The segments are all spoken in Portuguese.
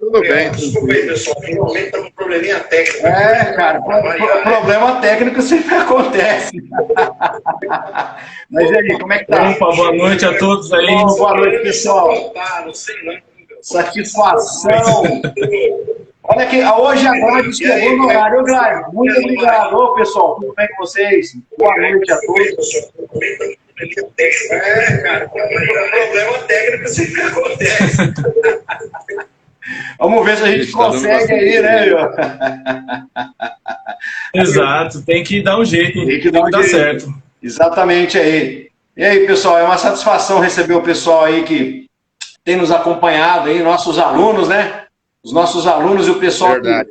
Tudo bem. Desculpa aí, pessoal. Finalmente está com um probleminha técnico. Cara, problema técnico sempre acontece. Mas e aí, como é que tá? Opa, boa noite a todos aí. Boa noite, pessoal. Satisfação. Olha aqui, hoje a Glide chegou no horário. Ô, Glide, muito obrigado. Ô, pessoal, tudo bem com vocês? Boa noite a todos. Cara, problema técnico sempre acontece. Vamos ver se a gente consegue aí, né, meu? Exato, tem que dar um jeito, tem que dar certo. Exatamente aí. E aí, pessoal, é uma satisfação receber o pessoal aí que tem nos acompanhado aí, nossos alunos, né? Os nossos alunos e o pessoal que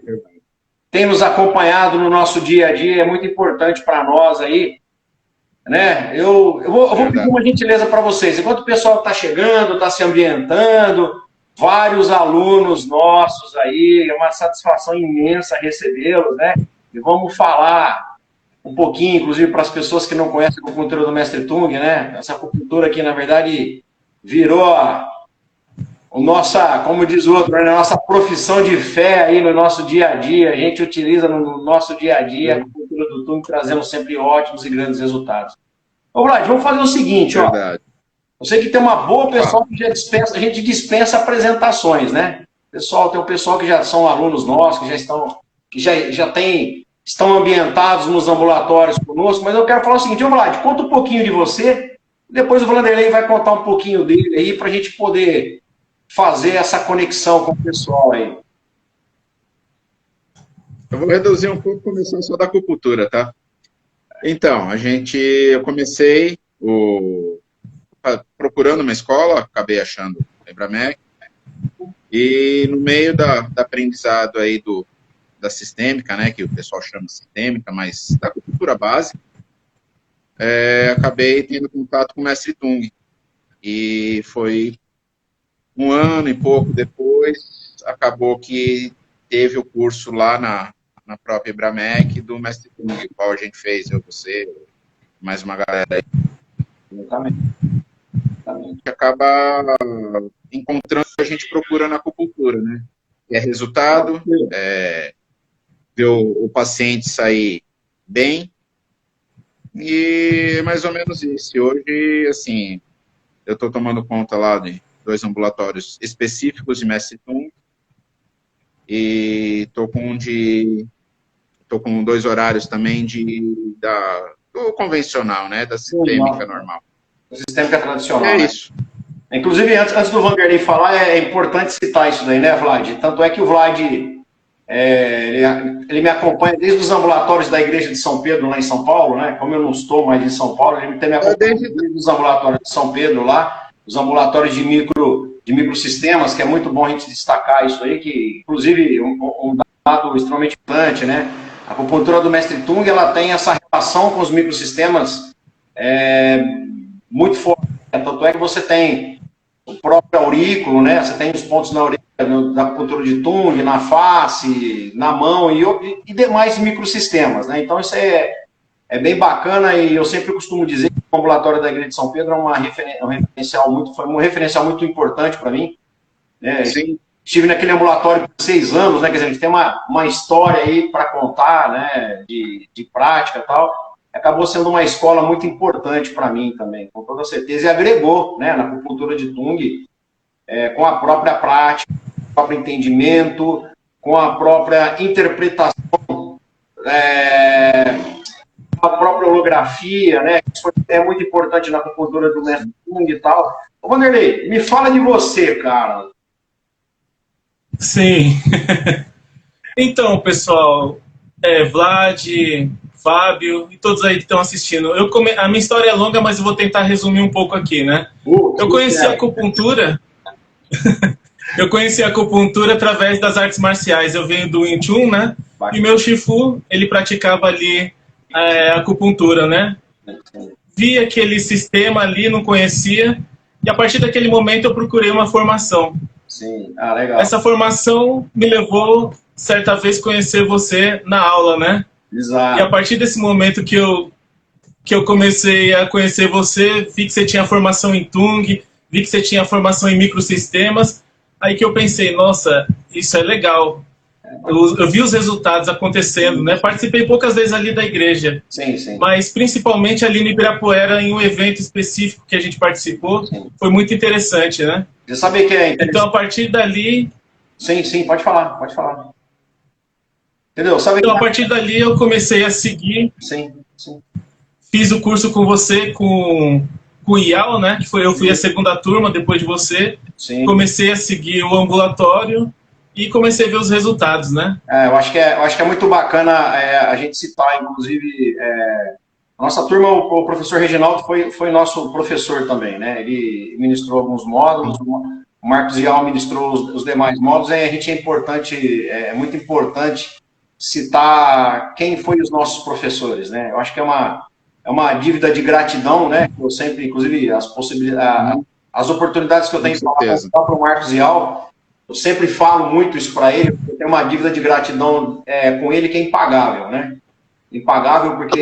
tem nos acompanhado no nosso dia a dia, é muito importante para nós aí, né? Eu vou pedir uma gentileza para vocês. Enquanto o pessoal está chegando, está se ambientando, vários alunos nossos aí, é uma satisfação imensa recebê-los, né? E vamos falar um pouquinho, inclusive, para as pessoas que não conhecem a acupuntura do Mestre Tung, né? Essa acupuntura aqui, na verdade, virou como diz o outro, né? A nossa profissão de fé aí no nosso dia a dia. A gente utiliza no nosso dia a dia a acupuntura do Tung, trazendo sempre ótimos e grandes resultados. Ô, Vlad, vamos fazer o seguinte, ó. Eu sei que tem uma boa pessoal que a gente dispensa apresentações, né? Tem um pessoal que já são alunos nossos, que já estão ambientados nos ambulatórios conosco, mas eu quero falar o seguinte, ô Vlad, conta um pouquinho de você, depois o Vanderlei vai contar um pouquinho dele aí, para a gente poder fazer essa conexão com o pessoal aí. Eu vou reduzir um pouco, começando só da acupuntura, tá? Então, eu comecei procurando uma escola, acabei achando a Ibramec, e no meio da aprendizado aí da sistêmica, né, que o pessoal chama sistêmica, mas da acupuntura básica, acabei tendo contato com o Mestre Tung. E foi um ano e pouco depois, acabou que teve o curso lá na própria Ibramec do Mestre Tung, o qual a gente fez, você, mais uma galera aí. Exatamente. Que acaba encontrando o que a gente procura na acupuntura, né? É resultado, ver o paciente sair bem, e mais ou menos isso. E hoje, assim, eu estou tomando conta lá de 2 ambulatórios específicos de Mestre Tung, e estou com 2 horários também do convencional, né? Da sistêmica normal. Sistêmica tradicional. É né? isso. Inclusive, antes do Vanderlei falar, é importante citar isso daí, né, Vlad? Tanto é que o Vlad, ele me acompanha desde os ambulatórios da Igreja de São Pedro, lá em São Paulo, né? Como eu não estou mais em São Paulo, ele me acompanha desde os ambulatórios de São Pedro lá, os ambulatórios de microsistemas, que é muito bom a gente destacar isso aí, que, inclusive, um dado extremamente importante, né? A acupuntura do Mestre Tung, ela tem essa relação com os microsistemas muito forte. Tanto é que você tem o próprio aurículo, né? Você tem os pontos na orelha, da acupuntura de Tung, na face, na mão e demais microsistemas, né? Então isso é bem bacana, e eu sempre costumo dizer que o ambulatório da Igreja de São Pedro foi um referencial muito importante para mim. Né? Sim. Estive naquele ambulatório por 6 anos, né? Quer dizer, a gente tem uma história aí para contar, né? De prática e tal. Acabou sendo uma escola muito importante para mim também, com toda certeza, e agregou, né, na acupuntura de Tung, com a própria prática, com o próprio entendimento, com a própria interpretação, com a própria holografia, né, isso é muito importante na acupuntura do Mestre Tung e tal. Ô, Vanderlei, me fala de você, cara. Sim. Então, pessoal, Vlad, Fábio e todos aí que estão assistindo. A minha história é longa, mas eu vou tentar resumir um pouco aqui, né? Eu conheci a acupuntura... eu conheci a acupuntura através das artes marciais. Eu venho do Wing Chun, né? E meu Shifu, ele praticava ali acupuntura, né? Vi aquele sistema ali, não conhecia. E a partir daquele momento eu procurei uma formação. Sim, legal. Essa formação me levou, certa vez, conhecer você na aula, né? Exato. E a partir desse momento que eu comecei a conhecer você, vi que você tinha formação em Tung, vi que você tinha formação em microsistemas, Aí que eu pensei, nossa, isso é legal. Eu vi os resultados acontecendo, né? Participei poucas vezes ali da igreja. Sim, sim. Mas principalmente ali no Ibirapuera, em um evento específico que a gente participou, foi muito interessante, né? Você sabe que é interessante? Então, a partir dali... Sim, sim, pode falar, pode falar. Entendeu? Sabe então, que... a partir dali, eu comecei a seguir. Sim, sim. Fiz o curso com você, com o IAL, né? Que eu fui a segunda turma depois de você. Sim. Comecei a seguir o ambulatório e comecei a ver os resultados, né? Eu acho que é muito bacana a gente citar, inclusive, nossa turma, o professor Reginaldo foi nosso professor também, né? Ele ministrou alguns módulos, o Marcos Ial ministrou os demais módulos, e a gente é muito importante citar quem foi os nossos professores, né? Eu acho que é uma dívida de gratidão, né? Eu sempre, inclusive, as oportunidades que eu tenho para falar para o Marcos Ial, eu sempre falo muito isso para ele, porque tem uma dívida de gratidão com ele que é impagável, né? Impagável porque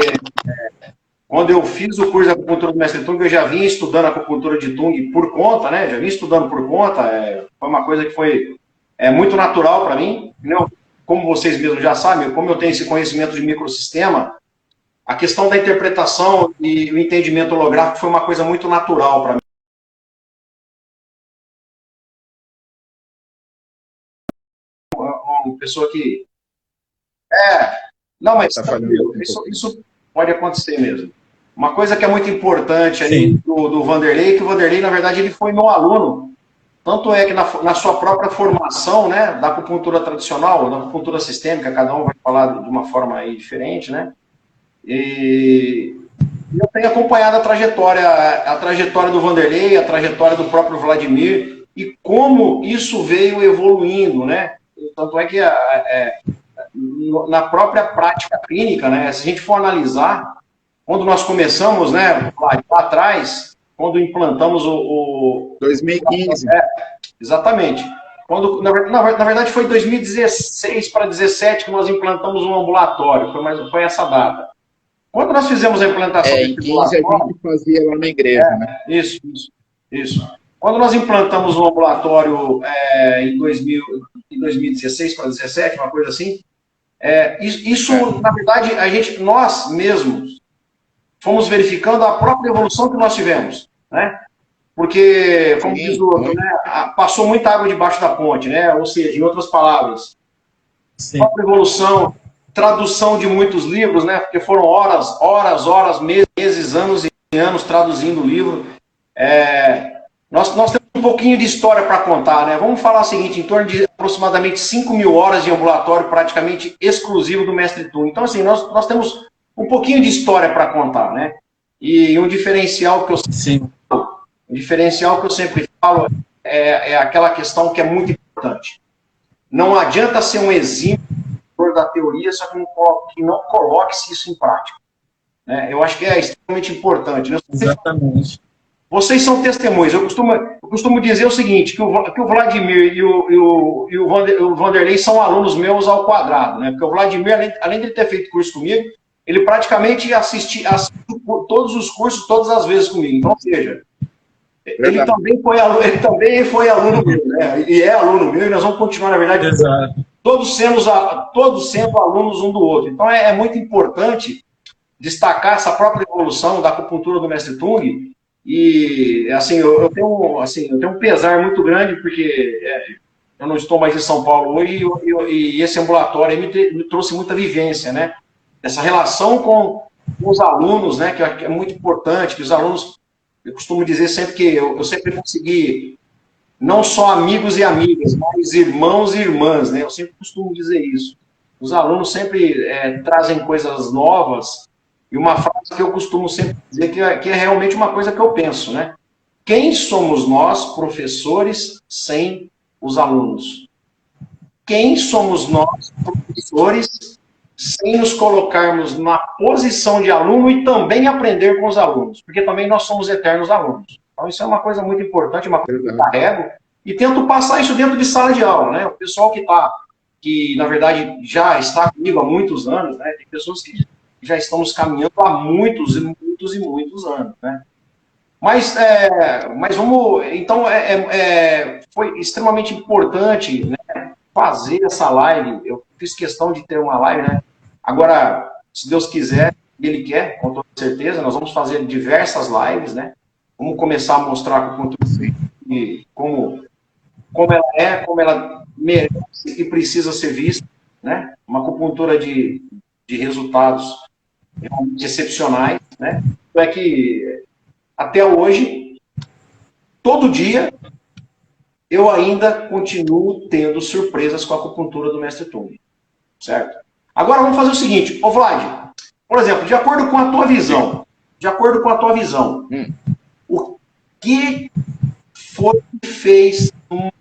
quando eu fiz o curso de acupuntura do mestre Tung, eu já vinha estudando acupuntura de Tung por conta, né? Já vinha estudando por conta, foi uma coisa que foi muito natural para mim. Como vocês mesmos já sabem, como eu tenho esse conhecimento de microsistema, a questão da interpretação e o entendimento holográfico foi uma coisa muito natural para mim. Uma pessoa que... Não, mas isso pode acontecer mesmo. Uma coisa que é muito importante aí do Vanderlei, que o Vanderlei, na verdade, ele foi meu aluno. Tanto é que na sua própria formação, né, da acupuntura tradicional, da acupuntura sistêmica, cada um vai falar de uma forma aí diferente, né? E eu tenho acompanhado a trajetória do Vanderlei, a trajetória do próprio Vladimir, e como isso veio evoluindo, né? Tanto é que na própria prática clínica, né, se a gente for analisar, quando nós começamos, né, lá atrás, quando implantamos o 2015. Exatamente. Quando, na verdade, foi 2016 para 2017 que nós implantamos um ambulatório, foi essa data. Quando nós fizemos a implantação em 15 a gente fazia lá na igreja, né? Isso. Quando nós implantamos um ambulatório em 2016 para 2017, uma coisa assim, na verdade, nós mesmos fomos verificando a própria evolução que nós tivemos, né? Porque, como diz o outro, né, passou muita água debaixo da ponte, né? Ou seja, em outras palavras, a própria evolução, tradução de muitos livros, né? Porque foram horas, meses, anos e anos traduzindo o livro. Nós temos um pouquinho de história para contar, né? Vamos falar o seguinte, em torno de aproximadamente 5.000 horas de ambulatório praticamente exclusivo do Mestre Tung. Então, assim, nós temos um pouquinho de história para contar, né? E um diferencial que eu sempre falo é aquela questão que é muito importante. Não adianta ser um exímio da teoria, só que não coloque-se isso em prática. Né? Eu acho que é extremamente importante. Né? Exatamente. Vocês são testemunhas. Eu costumo dizer o seguinte, que o Vladimir e o Vanderlei são alunos meus ao quadrado. Né? Porque o Vladimir, além de ter feito curso comigo, ele praticamente assiste todos os cursos, todas as vezes comigo. Então, ou seja, ele também foi aluno meu, né? E é aluno meu, e nós vamos continuar, na verdade, todos sendo alunos um do outro. Então, é muito importante destacar essa própria evolução da acupuntura do Mestre Tung. E, assim, eu tenho um pesar muito grande, porque eu não estou mais em São Paulo hoje, e esse ambulatório me trouxe muita vivência, né? Essa relação com os alunos, né, que é muito importante, que os alunos, eu costumo dizer sempre que eu sempre consegui, não só amigos e amigas, mas irmãos e irmãs, né, eu sempre costumo dizer isso. Os alunos sempre trazem coisas novas, e uma frase que eu costumo sempre dizer, que é realmente uma coisa que eu penso, né? Quem somos nós, professores, sem os alunos? Quem somos nós, professores, sem nos colocarmos na posição de aluno e também aprender com os alunos, porque também nós somos eternos alunos. Então isso é uma coisa muito importante, uma coisa que eu carrego, e tento passar isso dentro de sala de aula, né? O pessoal que na verdade já está comigo há muitos anos, né? Tem pessoas que já estamos caminhando há muitos anos, né? Mas vamos... Então, foi extremamente importante, né, fazer essa live. Eu fiz questão de ter uma live, né? Agora, se Deus quiser, Ele quer, com toda certeza, nós vamos fazer diversas lives, né? Vamos começar a mostrar com o conteúdo como ela merece e precisa ser vista, né? Uma acupuntura de resultados realmente excepcionais, né? É que até hoje, todo dia, eu ainda continuo tendo surpresas com a acupuntura do Mestre Tung, certo? Agora vamos fazer o seguinte, ô Vlad, por exemplo, de acordo com a tua visão, o que foi que fez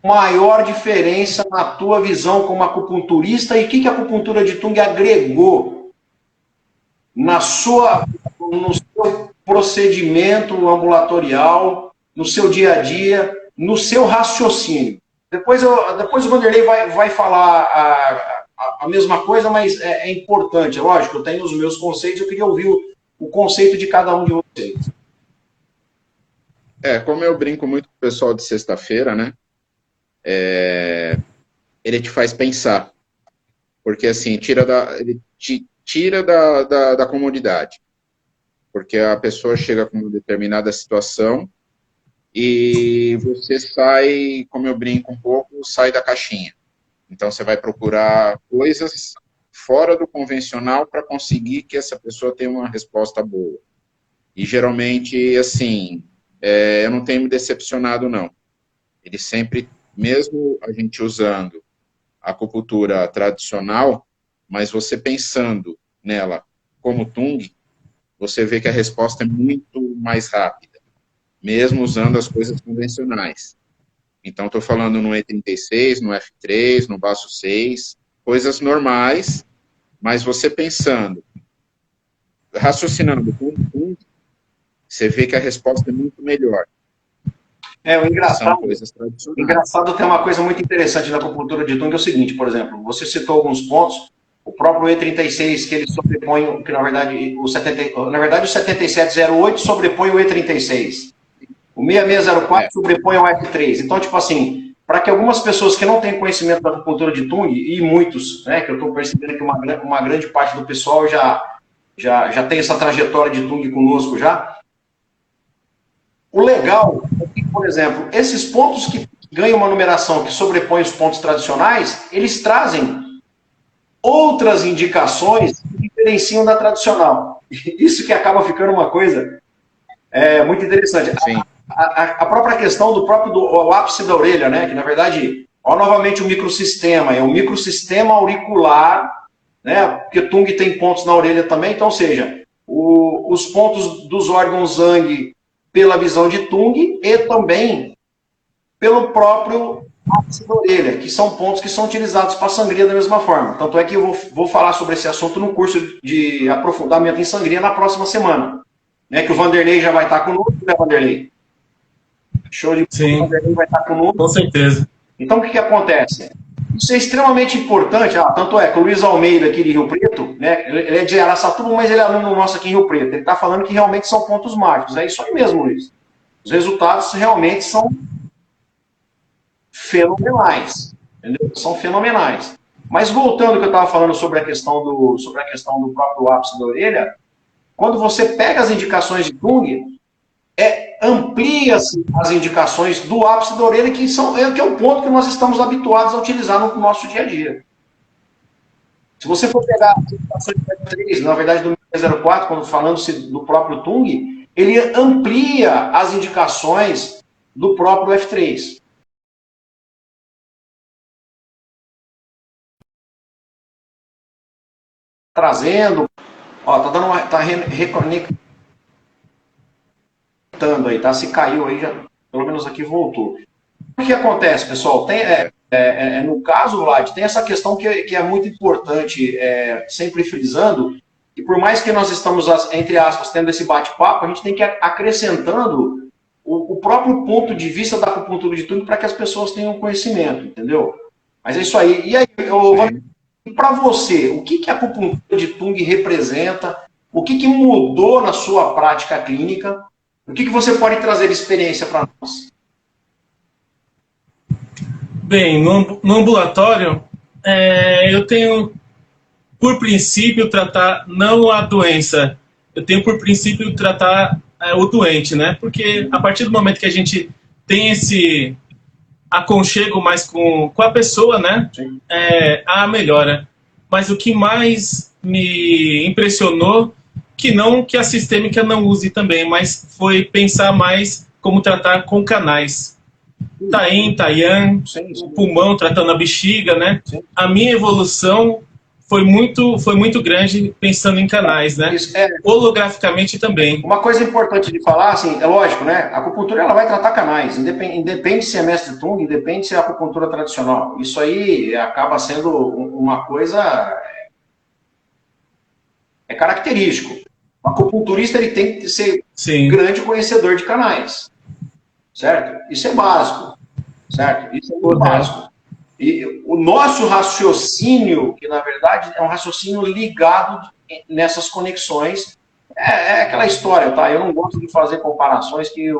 maior diferença na tua visão como acupunturista e o que a acupuntura de Tung agregou no seu procedimento ambulatorial, no seu dia a dia, no seu raciocínio? Depois o Vanderlei vai falar a mesma coisa, mas é importante, é lógico, eu tenho os meus conceitos, eu queria ouvir o conceito de cada um de vocês. Como eu brinco muito com o pessoal de sexta-feira, né? Ele te faz pensar. Porque, assim, ele te tira da comodidade. Porque a pessoa chega com uma determinada situação e você sai, como eu brinco um pouco, sai da caixinha. Então, você vai procurar coisas fora do convencional para conseguir que essa pessoa tenha uma resposta boa. E, geralmente, assim... eu não tenho me decepcionado, não. Ele sempre, mesmo a gente usando a acupuntura tradicional, mas você pensando nela como Tung, você vê que a resposta é muito mais rápida, mesmo usando as coisas convencionais. Então, estou falando no E36, no F3, no Baço 6, coisas normais, mas você pensando, raciocinando com Tung, você vê que a resposta é muito melhor. O engraçado, São coisas tradicionais. Engraçado, tem uma coisa muito interessante na acupuntura de Tung, é o seguinte, por exemplo, você citou alguns pontos, o próprio E36, que ele sobrepõe, que na verdade o 7708 sobrepõe o E36. O 6604 sobrepõe o F3. Então, tipo assim, para que algumas pessoas que não têm conhecimento da acupuntura de Tung, e muitos, né, que eu estou percebendo que uma grande parte do pessoal já tem essa trajetória de Tung conosco já, o legal é que, por exemplo, esses pontos que ganham uma numeração que sobrepõe os pontos tradicionais, eles trazem outras indicações que diferenciam da tradicional. Isso que acaba ficando uma coisa muito interessante. A própria questão do ápice da orelha, né? Que na verdade, novamente o microsistema, é o microsistema auricular, né? Porque Tung tem pontos na orelha também, então, ou seja, os pontos dos órgãos Zhang pela visão de Tung e também pelo próprio ápice da orelha, que são pontos que são utilizados para sangria da mesma forma. Tanto é que eu vou falar sobre esse assunto no curso de aprofundamento em sangria na próxima semana. Né, que o Vanderlei já vai estar conosco, né, Vanderlei? Show de bola, o Vanderlei vai estar conosco. Com certeza. Então, o que acontece? Isso é extremamente importante, tanto é que o Luiz Almeida aqui de Rio Preto, né, ele é de Araçatuba, mas ele é aluno nosso aqui em Rio Preto, ele está falando que realmente são pontos mágicos. É isso aí mesmo, Luiz. Os resultados realmente são fenomenais, entendeu? São fenomenais. Mas voltando ao que eu estava falando sobre a questão do próprio ápice da orelha, quando você pega as indicações de Tung, amplia-se as indicações do ápice da orelha, que é o ponto que nós estamos habituados a utilizar no nosso dia a dia. Se você for pegar as indicações do F3, na verdade do 0604, quando falando-se do próprio Tung, ele amplia as indicações do próprio F3. Trazendo, tá reconectando aí, tá? Se caiu aí, já, pelo menos aqui voltou. O que acontece, pessoal? No caso, Vlad, tem essa questão que é muito importante, sempre frisando, que por mais que nós estamos, entre aspas, tendo esse bate-papo, a gente tem que ir acrescentando o próprio ponto de vista da acupuntura de Tung para que as pessoas tenham conhecimento, entendeu? Mas é isso aí. E aí, para você, o que a acupuntura de Tung representa? O que mudou na sua prática clínica, O que você pode trazer de experiência para nós? Bem, no ambulatório, eu tenho, por princípio, tratar não a doença, eu tenho por princípio tratar o doente, né? Porque a partir do momento que a gente tem esse aconchego mais com a pessoa, né? Há melhora. Mas o que mais me impressionou, que a sistêmica não use também, mas foi pensar mais como tratar com canais. Taim, Taian, o pulmão tratando a bexiga, né? Sim. A minha evolução foi muito grande pensando em canais, né? Holograficamente também. Uma coisa importante de falar, assim, é lógico, né? A acupuntura ela vai tratar canais, independe se é mestre Tung, independe se é acupuntura tradicional. Isso aí acaba sendo uma coisa característico. O acupunturista ele tem que ser grande conhecedor de canais, certo? Isso é básico, certo? Isso é muito básico. E o nosso raciocínio, que na verdade é um raciocínio ligado nessas conexões, é aquela história, tá? Eu não gosto de fazer comparações que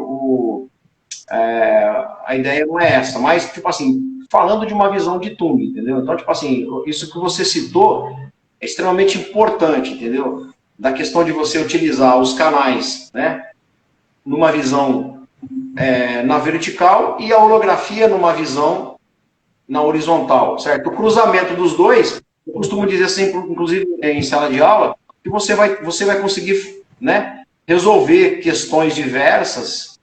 a ideia não é essa, mas, tipo assim, falando de uma visão de Tung, entendeu? Então, tipo assim, isso que você citou é extremamente importante, entendeu? Da questão de você utilizar os canais, né? Numa visão na vertical e a holografia numa visão na horizontal, certo? O cruzamento dos dois, eu costumo dizer assim, inclusive em sala de aula, que você vai conseguir, né, resolver questões diversas,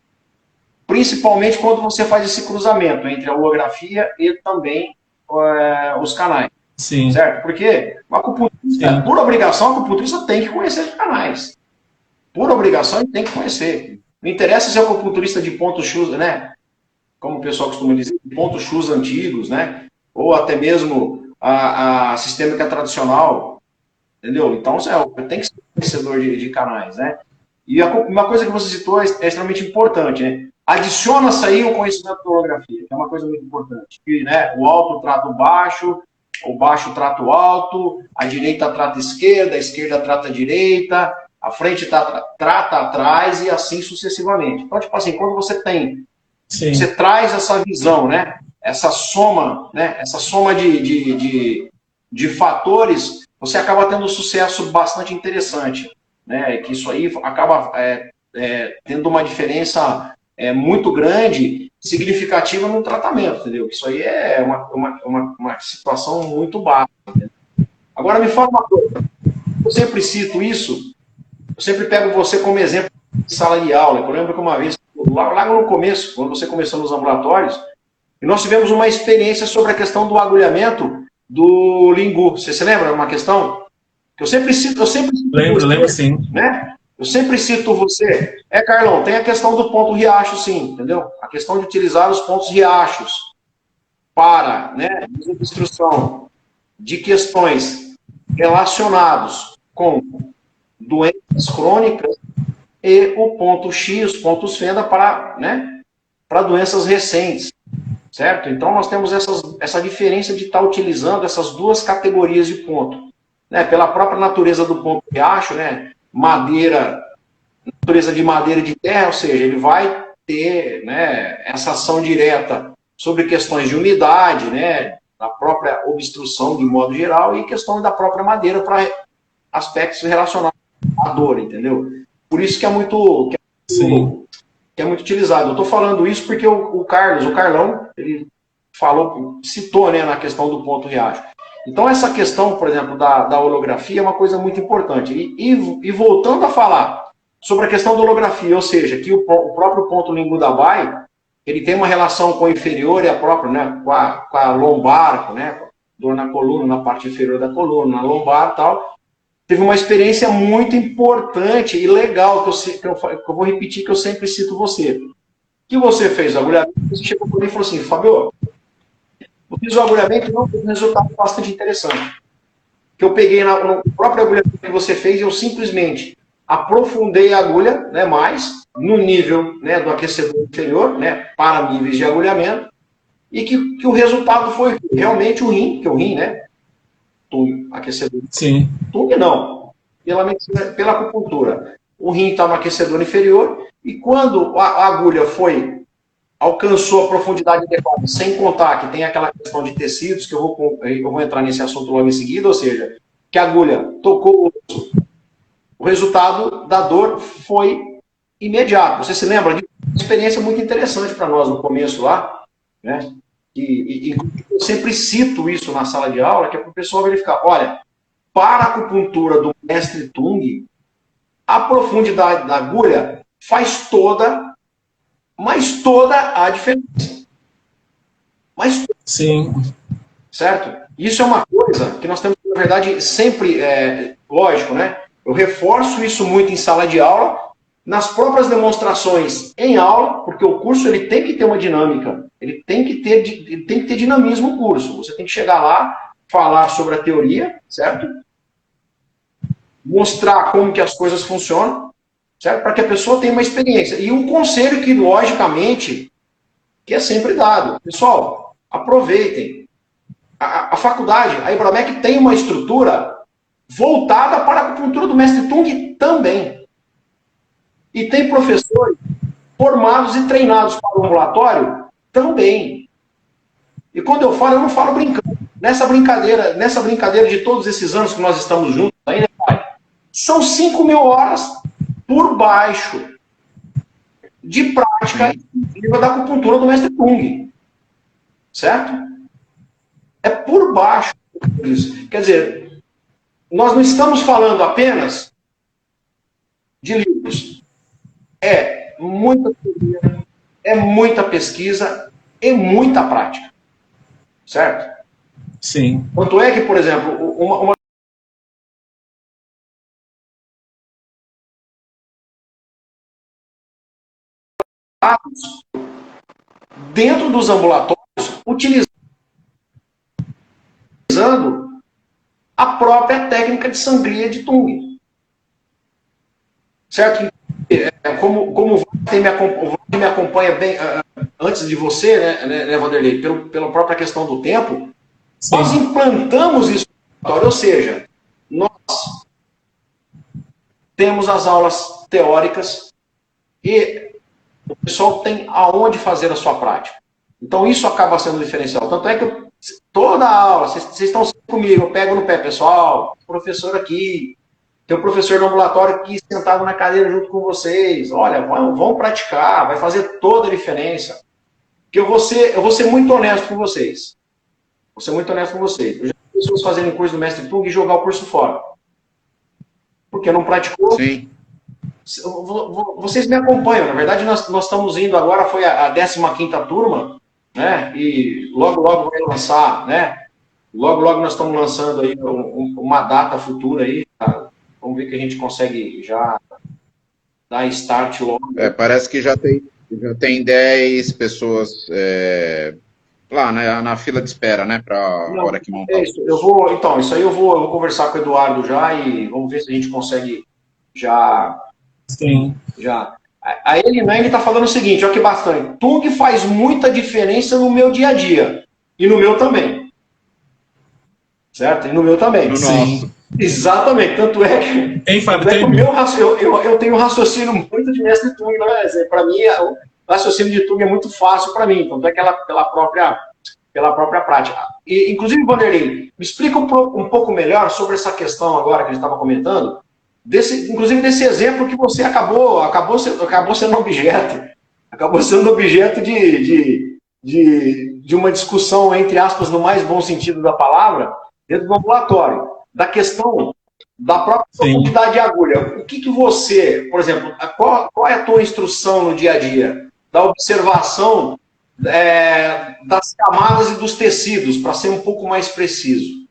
principalmente quando você faz esse cruzamento entre a holografia e também os canais. Sim. Certo? Porque o acupunturista, por obrigação, o acupunturista tem que conhecer os canais. Por obrigação, ele tem que conhecer. Não interessa se é acupunturista de pontos chus, né? Como o pessoal costuma dizer, de pontos chus antigos, né? Ou até mesmo a sistêmica tradicional, entendeu? Então, tem que ser conhecedor de canais, né? E uma coisa que você citou é extremamente importante, né? Adiciona-se aí o conhecimento da holografia, que é uma coisa muito importante. Que, né, o alto trata o baixo trata o alto, a direita trata a esquerda trata a direita, a frente trata atrás e assim sucessivamente. Então, tipo assim, quando você você traz essa visão, né? Essa soma de fatores, você acaba tendo um sucesso bastante interessante, né? Que isso aí acaba tendo uma diferença muito grande, significativa no tratamento, entendeu? Isso aí é uma situação muito básica. Entendeu? Agora, me fala uma coisa. Eu sempre cito isso, eu sempre pego você como exemplo de sala de aula. Eu lembro que uma vez, lá no começo, quando você começou nos ambulatórios, e nós tivemos uma experiência sobre a questão do agulhamento do lingu. Você se lembra de uma questão? Que eu sempre cito lembro sim. Né? Eu sempre cito você. Carlão, tem a questão do ponto riacho, sim, entendeu? A questão de utilizar os pontos riachos para, né, desobstrução de questões relacionadas com doenças crônicas e o ponto X, os pontos fenda para, né, para doenças recentes, certo? Então, nós temos essa diferença de estar utilizando essas duas categorias de ponto, né? Pela própria natureza do ponto riacho, né? Natureza de madeira de terra, ou seja, ele vai ter, né, essa ação direta sobre questões de umidade, né, da própria obstrução de modo geral e questão da própria madeira para aspectos relacionados à dor, entendeu? Por isso que é muito utilizado. Eu estou falando isso porque o Carlão, ele citou, né, na questão do ponto riacho. Então, essa questão, por exemplo, da holografia é uma coisa muito importante. E voltando a falar sobre a questão da holografia, ou seja, que o próprio ponto lingu da Bai, ele tem uma relação com o inferior e a própria, né, com a lombar, né, dor na coluna, na parte inferior da coluna, na lombar e tal. Teve uma experiência muito importante e legal, que eu vou repetir, que eu sempre cito você. Que você fez o agulhamento, você chegou para mim e falou assim, Fabio, eu fiz o agulhamento e não teve um resultado bastante interessante. Que eu peguei no próprio agulhamento que você fez, eu simplesmente aprofundei a agulha, né, mais no nível, né, do aquecedor inferior, né, para níveis de agulhamento, e que o resultado foi realmente o rim, né, Tung, aquecedor. Sim. Tung não, pela acupuntura. O rim está no aquecedor inferior E quando a agulha alcançou a profundidade adequada, sem contar que tem aquela questão de tecidos, que eu vou entrar nesse assunto logo em seguida, ou seja, que a agulha tocou o osso, o resultado da dor foi imediato. Você se lembra de uma experiência muito interessante para nós no começo lá, né? E eu sempre cito isso na sala de aula, que é para o pessoal verificar. Olha, para a acupuntura do mestre Tung, a profundidade da agulha faz toda a diferença. Sim. Certo? Isso é uma coisa que nós temos, na verdade, sempre, lógico, né? Eu reforço isso muito em sala de aula, nas próprias demonstrações em aula, porque o curso ele tem que ter uma dinâmica, ele tem que ter dinamismo o curso. Você tem que chegar lá, falar sobre a teoria, certo? Mostrar como que as coisas funcionam, certo? Para que a pessoa tenha uma experiência. E um conselho que, logicamente, que é sempre dado. Pessoal, aproveitem. A faculdade, a Ibramec tem uma estrutura voltada para a acupuntura do mestre Tung também. E tem professores formados e treinados para o ambulatório também. E quando eu falo, eu não falo brincando. Nessa brincadeira de todos esses anos que nós estamos juntos aí, né, pai? São 5.000 horas por baixo de prática exclusiva da acupuntura do mestre Tung. Certo? É por baixo disso. Quer dizer, nós não estamos falando apenas de livros. É muita teoria, é muita pesquisa e muita prática. Certo? Sim. Quanto é que, por exemplo, uma dentro dos ambulatórios, utilizando a própria técnica de sangria de Tung. Certo? Como o Walter me acompanha bem antes de você, né, Vanderlei, pela própria questão do tempo, sim, nós implantamos isso no ambulatório, ou seja, nós temos as aulas teóricas e o pessoal tem aonde fazer a sua prática. Então isso acaba sendo diferencial. Tanto é que toda a aula, vocês estão comigo, eu pego no pé, pessoal, professor aqui, tem o professor do ambulatório aqui sentado na cadeira junto com vocês. Olha, vão praticar, vai fazer toda a diferença. Porque eu vou ser muito honesto com vocês. Vou ser muito honesto com vocês. Eu já vi pessoas fazerem curso do mestre Tung e jogar o curso fora. Porque não praticou. Sim. Vocês me acompanham. Na verdade, nós estamos indo agora, foi a 15ª turma, né? E logo vai lançar, né? Logo nós estamos lançando aí uma data futura aí. Tá? Vamos ver que a gente consegue já dar start logo. Parece que já tem 10 pessoas lá, né, na fila de espera, né, para a hora que montar. Isso aí eu vou conversar com o Eduardo já e vamos ver se a gente consegue já. Sim. Já. A Elinane está falando o seguinte, olha que bastante. Tung faz muita diferença no meu dia a dia. E no meu também. Certo? E no meu também. No Sim. nosso. Exatamente. Tanto é que, Hein, Fábio, eu tenho um raciocínio muito de mestre Tung. Né? Para mim, o raciocínio de Tung é muito fácil para mim. Tanto é que pela própria prática. E, inclusive, Vanderlei, me explica um pouco melhor sobre essa questão agora que a gente estava comentando. Inclusive desse exemplo que você acabou sendo objeto. Acabou sendo objeto de uma discussão, entre aspas, no mais bom sentido da palavra, dentro do ambulatório. Da questão da própria profundidade de agulha. O que você, por exemplo, qual é a tua instrução no dia a dia? Da observação das camadas e dos tecidos, para ser um pouco mais preciso.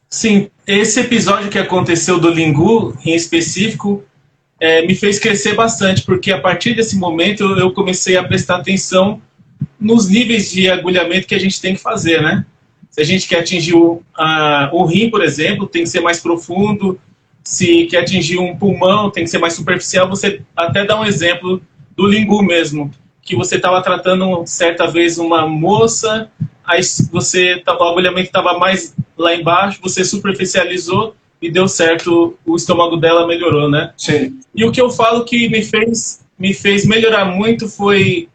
Sim, esse episódio que aconteceu do Lingu, em específico, me fez crescer bastante, porque a partir desse momento eu comecei a prestar atenção nos níveis de agulhamento que a gente tem que fazer, né? Se a gente quer atingir o rim, por exemplo, tem que ser mais profundo. Se quer atingir um pulmão, tem que ser mais superficial. Você até dá um exemplo do Lingu mesmo, que você estava tratando certa vez uma moça, aí o agulhamento estava mais lá embaixo, você superficializou e deu certo, o estômago dela melhorou, né? Sim. E o que eu falo que me fez melhorar muito foi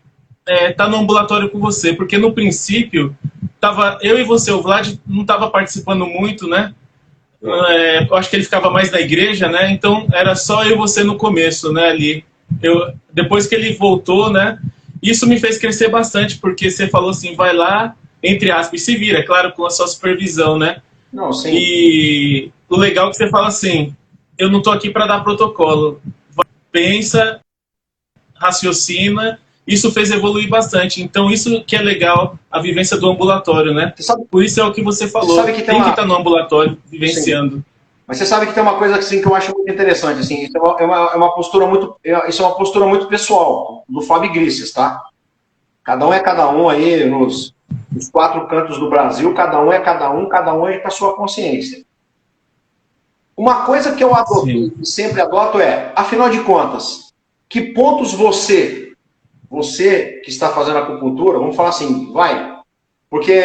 estar no ambulatório com você, porque no princípio, tava eu e você, o Vlad não estava participando muito, né? Eu acho que ele ficava mais na igreja, né? Então era só eu e você no começo, né? Ali. Depois que ele voltou, né? Isso me fez crescer bastante, porque você falou assim, vai lá, entre aspas, e se vira, é claro, com a sua supervisão, né? Não, sim. E o legal é que você fala assim, eu não tô aqui para dar protocolo. Pensa, raciocina, isso fez evoluir bastante. Então isso que é legal, a vivência do ambulatório, né? Por isso é o que você falou, sabe que tem que estar no ambulatório, vivenciando. Sim. Mas você sabe que tem uma coisa assim, que eu acho muito interessante, assim, isso é uma postura muito, isso é uma postura muito pessoal, do Fábio Iglesias, tá? Cada um aí nos 4 cantos do Brasil, cada um é com a sua consciência. Uma coisa que eu adotei e sempre adoto afinal de contas, que pontos você que está fazendo acupuntura, vamos falar assim, porque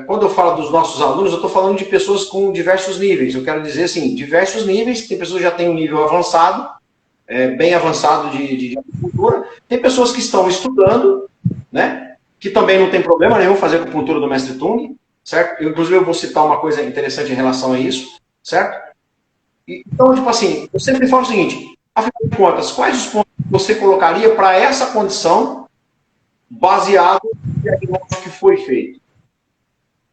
quando eu falo dos nossos alunos, eu estou falando de pessoas com diversos níveis. Eu quero dizer assim, diversos níveis. Tem pessoas que já têm um nível avançado, bem avançado de acupuntura. Tem pessoas que estão estudando, né? Que também não tem problema nenhum fazer acupuntura do Mestre Tung, certo? Inclusive eu vou citar uma coisa interessante em relação a isso, certo? Então, tipo assim, eu sempre falo o seguinte, afinal de contas, quais os pontos que você colocaria para essa condição baseado no diagnóstico que foi feito?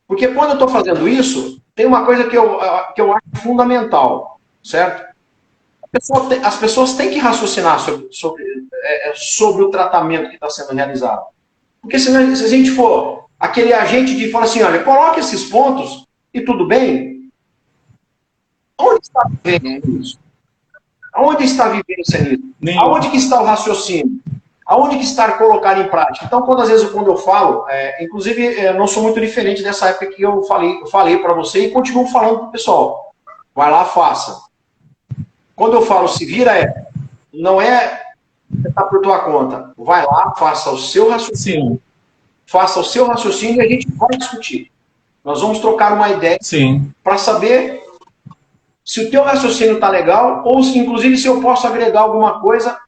Porque quando eu estou fazendo isso, tem uma coisa que eu acho fundamental, certo? As pessoas têm que raciocinar sobre o tratamento que está sendo realizado. Porque se a gente for aquele agente de falar assim, olha, coloque esses pontos e tudo bem, onde está vivendo isso? Aonde está a vivência nisso? Aonde que está o raciocínio? Aonde que está colocar em prática? Então, quando eu falo, inclusive, eu não sou muito diferente dessa época que eu falei para você e continuo falando para o pessoal. Vai lá, faça. Quando eu falo se vira, não é tentar por tua conta. Vai lá, faça o seu raciocínio. Sim. Faça o seu raciocínio e a gente vai discutir. Nós vamos trocar uma ideia para saber se o teu raciocínio está legal ou, inclusive, se eu posso agregar alguma coisa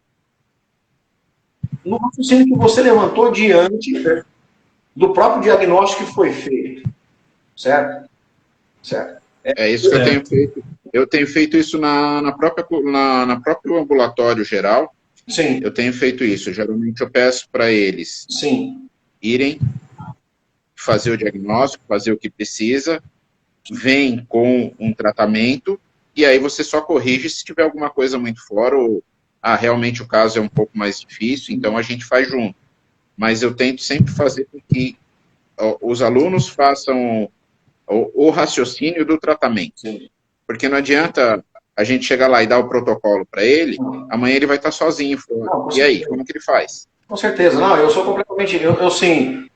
no raciocínio que você levantou diante do próprio diagnóstico que foi feito. Certo? Certo. É isso que eu tenho feito. Eu tenho feito isso na próprio ambulatório geral. Sim. Eu tenho feito isso. Geralmente eu peço para eles irem fazer o diagnóstico, fazer o que precisa, vem com um tratamento, e aí você só corrige se tiver alguma coisa muito fora, ou realmente o caso é um pouco mais difícil, então a gente faz junto. Mas eu tento sempre fazer com que os alunos façam o raciocínio do tratamento. Sim. Porque não adianta a gente chegar lá e dar o protocolo para ele, amanhã ele vai estar sozinho fora. Não, e aí, como que ele faz? Com certeza. Não, eu sou completamente... Eu sim...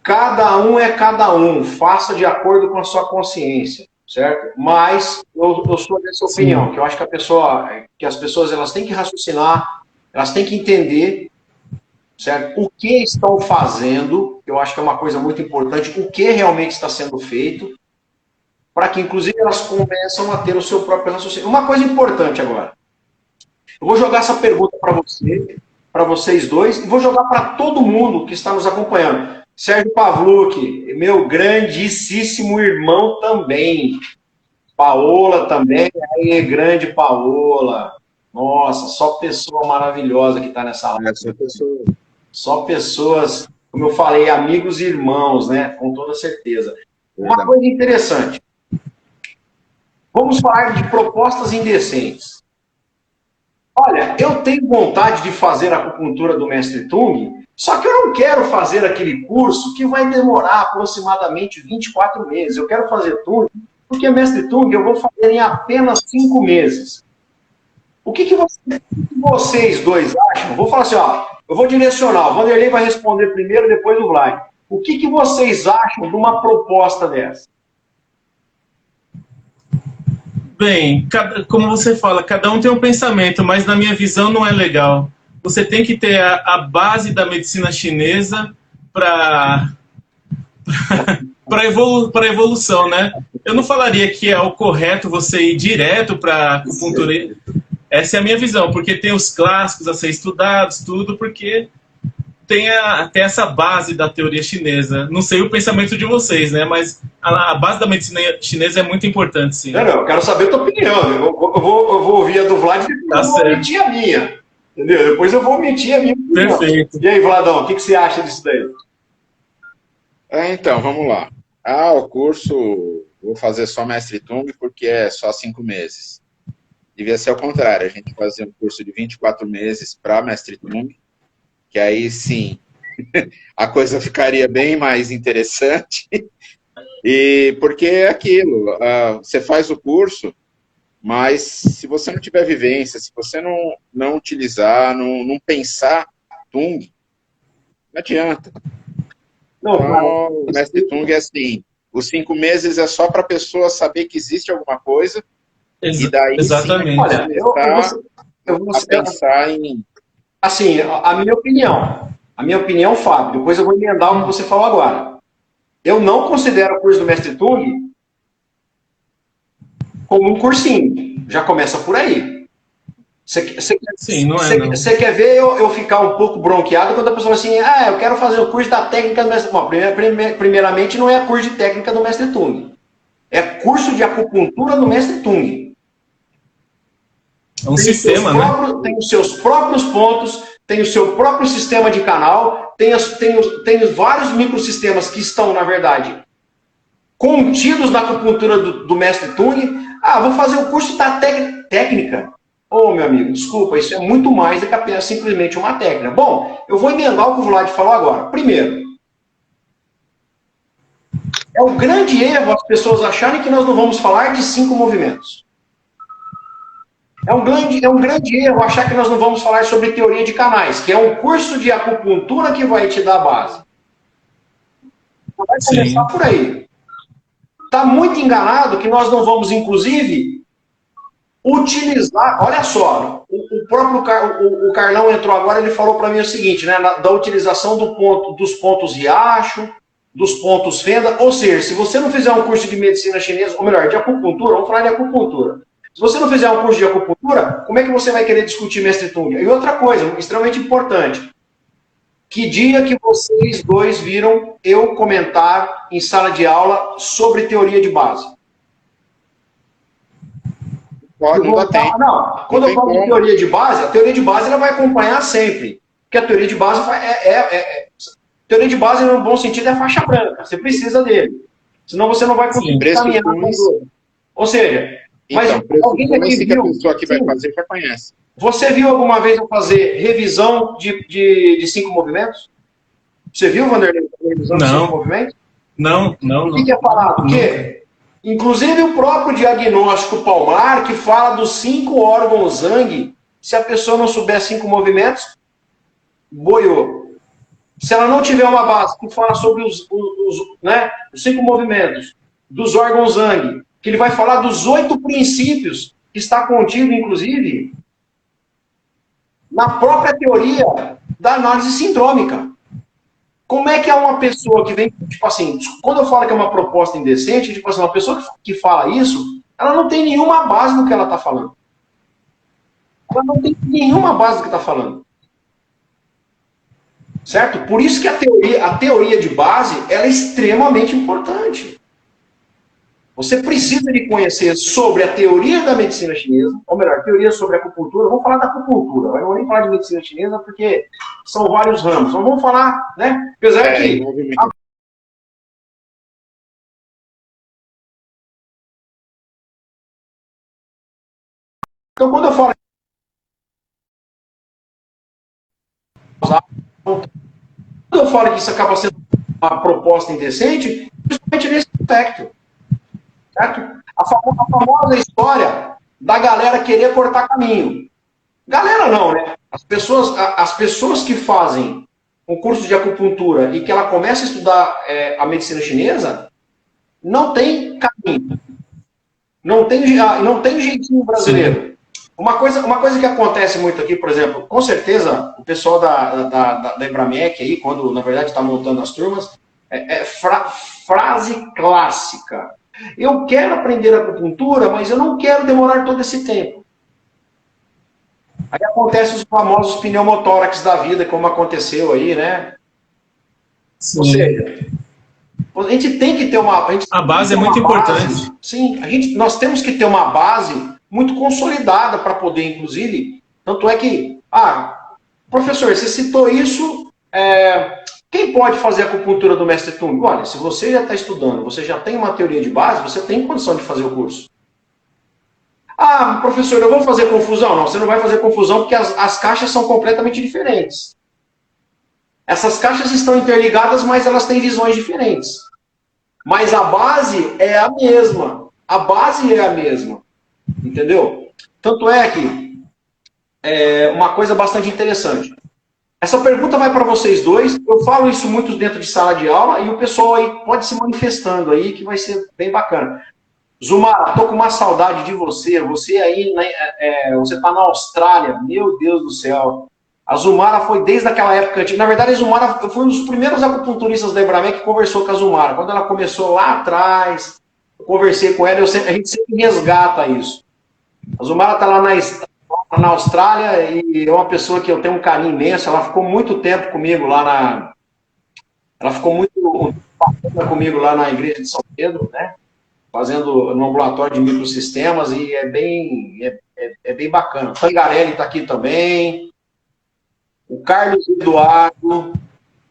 Cada um é cada um. Faça de acordo com a sua consciência, certo? Mas eu sou dessa opinião, que eu acho que as pessoas elas têm que raciocinar, elas têm que entender, certo? O que estão fazendo, eu acho que é uma coisa muito importante, o que realmente está sendo feito, para que, inclusive, elas começam a ter o seu próprio raciocínio. Uma coisa importante agora. Eu vou jogar essa pergunta para vocês dois, e vou jogar para todo mundo que está nos acompanhando. Sérgio Pavluc, meu grandíssimo irmão também. Paola também, aí, grande Paola. Nossa, só pessoa maravilhosa que está nessa live. Só pessoas, como eu falei, amigos e irmãos, né? Com toda certeza. Uma coisa interessante. Vamos falar de propostas indecentes. Olha, eu tenho vontade de fazer a acupuntura do Mestre Tung, só que eu não quero fazer aquele curso que vai demorar aproximadamente 24 meses. Eu quero fazer Tung, porque Mestre Tung eu vou fazer em apenas 5 meses. O que vocês dois acham? Vou falar assim, eu vou direcionar. O Vanderlei vai responder primeiro, depois o Vlad. O que vocês acham de uma proposta dessa? Bem, como você fala, cada um tem um pensamento, mas na minha visão não é legal. Você tem que ter a base da medicina chinesa para para evolução, né? Eu não falaria que é o correto você ir direto para acupuntura. Essa é a minha visão, porque tem os clássicos a ser estudados, tudo, porque tem essa base da teoria chinesa. Não sei o pensamento de vocês, né? Mas a base da medicina chinesa é muito importante, sim. Não, eu quero saber a tua opinião. Eu vou ouvir a do Vlad e Tá vou mentir a minha. Entendeu? Depois eu vou mentir a minha opinião. Perfeito. E aí, Vladão, o que você acha disso daí? Então, vamos lá. O curso, vou fazer só Mestre Tung porque é só 5 meses. Devia ser ao contrário, a gente fazer um curso de 24 meses para Mestre Tung, que aí sim, a coisa ficaria bem mais interessante. E porque é aquilo, você faz o curso, mas se você não tiver vivência, se você não utilizar, não pensar Tung, não adianta. Então, o Mestre Tung é assim, os 5 meses é só para a pessoa saber que existe alguma coisa, e daí exatamente. sim, Olha, eu vou pensar em... Assim, a minha opinião, Fábio, depois eu vou emendar o que você falou agora. Eu não considero o curso do Mestre Tung como um cursinho. Já começa por aí. Você quer ver eu ficar um pouco bronqueado quando a pessoa fala assim, eu quero fazer o curso da técnica do Mestre Tung. Bom, primeiramente, não é curso de técnica do Mestre Tung. É curso de acupuntura do Mestre Tung. É um sistema, né? Tem os seus próprios pontos, tem o seu próprio sistema de canal, tem vários microsistemas que estão, na verdade, contidos na acupuntura do Mestre Tung. Vou fazer o curso da técnica. Meu amigo, desculpa, isso é muito mais do que apenas simplesmente uma técnica. Bom, eu vou emendar o que o Vlad falou agora. Primeiro, é um grande erro as pessoas acharem que nós não vamos falar de 5 movimentos. É um grande erro achar que nós não vamos falar sobre teoria de canais, que é um curso de acupuntura que vai te dar a base. Vai começar por aí. Está muito enganado que nós não vamos, inclusive, utilizar... Olha só, o próprio Carlão entrou agora, ele falou para mim o seguinte, né, da utilização dos pontos riacho, dos pontos fenda, ou seja, se você não fizer um curso de medicina chinesa, ou melhor, de acupuntura, vamos falar de acupuntura. Se você não fizer um curso de acupuntura, como é que você vai querer discutir Mestre Tung? E outra coisa, extremamente importante, que dia que vocês dois viram eu comentar em sala de aula sobre teoria de base? Quando eu falo de teoria de base, a teoria de base ela vai acompanhar sempre. Porque a teoria de base teoria de base, no bom sentido, é faixa branca. Você precisa dele. Senão você não vai conseguir caminhar com tudo. Ou seja, mas alguém aqui viu... a pessoa que vai fazer já conhece. Você viu alguma vez eu fazer revisão de 5 movimentos? Você viu, Vanderlei, revisão de 5 movimentos? Não. O que é falado? O quê? Inclusive o próprio diagnóstico palmar, que fala dos 5 órgãos Zhang, se a pessoa não souber 5 movimentos, boiou. Se ela não tiver uma base que fala sobre os 5 movimentos dos órgãos Zhang, que ele vai falar dos 8 princípios, que está contido, inclusive, na própria teoria da análise sindrômica. Como é que é uma pessoa que vem, tipo assim, quando eu falo que é uma proposta indecente, tipo assim, uma pessoa que fala isso, ela não tem nenhuma base no que ela está falando. Ela não tem nenhuma base do que está falando. Certo? Por isso que a teoria de base ela é extremamente importante. Você precisa de conhecer sobre a teoria da medicina chinesa, ou melhor, teoria sobre a acupuntura. Vamos falar da acupuntura, eu não vou nem falar de medicina chinesa porque são vários ramos. Então vamos falar, né? Apesar que... Então quando eu falo... Quando eu falo que isso acaba sendo uma proposta indecente, principalmente nesse aspecto. Certo? A famosa história da galera querer cortar caminho. Galera não, né? As pessoas que fazem um curso de acupuntura e que ela começa a estudar a medicina chinesa, não tem caminho. Não tem jeitinho brasileiro. Uma coisa que acontece muito aqui, por exemplo, com certeza o pessoal da Ibramec aí, quando na verdade está montando as turmas, frase clássica. Eu quero aprender acupuntura, mas eu não quero demorar todo esse tempo. Aí acontecem os famosos pneumotórax da vida, como aconteceu aí, né? Sim. Ou seja, a gente tem que ter uma... A base é muito importante. Sim, nós temos que ter uma base muito consolidada para poder, inclusive... Tanto é que... professor, você citou isso... quem pode fazer a acupuntura do mestre Tung? Olha, se você já está estudando, você já tem uma teoria de base, você tem condição de fazer o curso. Professor, eu vou fazer confusão? Não, você não vai fazer confusão porque as caixas são completamente diferentes. Essas caixas estão interligadas, mas elas têm visões diferentes. Mas a base é a mesma. A base é a mesma. Entendeu? Tanto é que uma coisa bastante interessante. Essa pergunta vai para vocês dois. Eu falo isso muito dentro de sala de aula e o pessoal aí pode se manifestando aí, que vai ser bem bacana. Zumara, tô com uma saudade de você. Você aí, você está na Austrália. Meu Deus do céu. A Zumara foi desde aquela época antiga. Na verdade, a Zumara foi um dos primeiros acupunturistas da Ibramec que conversou com a Zumara. Quando ela começou lá atrás, eu conversei com ela, a gente sempre resgata isso. A Zumara está lá na Austrália e é uma pessoa que eu tenho um carinho imenso. Ela ficou muito tempo comigo lá Ela ficou muito bacana comigo lá na igreja de São Pedro, né? Fazendo no ambulatório de microsistemas e é bem bacana. O Tangarelli está aqui também. O Carlos Eduardo.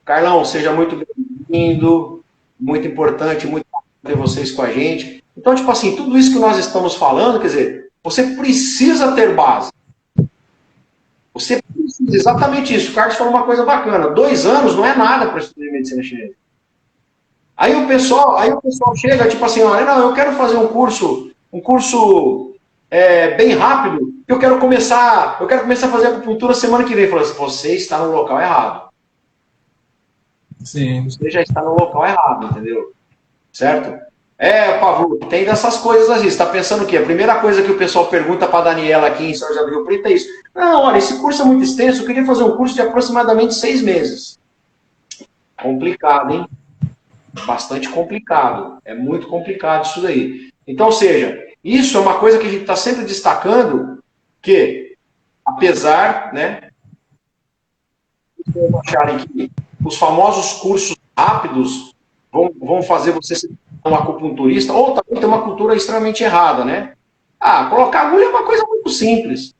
Carlão, seja muito bem-vindo. Muito importante, muito bom ter vocês com a gente. Então, tipo assim, tudo isso que nós estamos falando, quer dizer, você precisa ter base. Você precisa, exatamente isso. O Carlos falou uma coisa bacana. 2 anos não é nada para estudar medicina chinesa. Aí o pessoal chega, tipo assim, olha, não, eu quero fazer um curso bem rápido, eu quero começar a fazer acupuntura semana que vem. Fala assim, você está no local errado. Sim. Você já está no local errado, entendeu? Certo? Pavô, tem dessas coisas assim. Você está pensando o quê? A primeira coisa que o pessoal pergunta para a Daniela aqui em São José do Rio Preto é isso. Não, olha, esse curso é muito extenso, eu queria fazer um curso de aproximadamente 6 meses. Complicado, hein? Bastante complicado. É muito complicado isso daí. Então, ou seja, isso é uma coisa que a gente está sempre destacando, que, apesar, né, de vocês acharem que os famosos cursos rápidos vão fazer você ser um acupunturista, ou também tem uma cultura extremamente errada, né? Colocar agulha é uma coisa muito simples.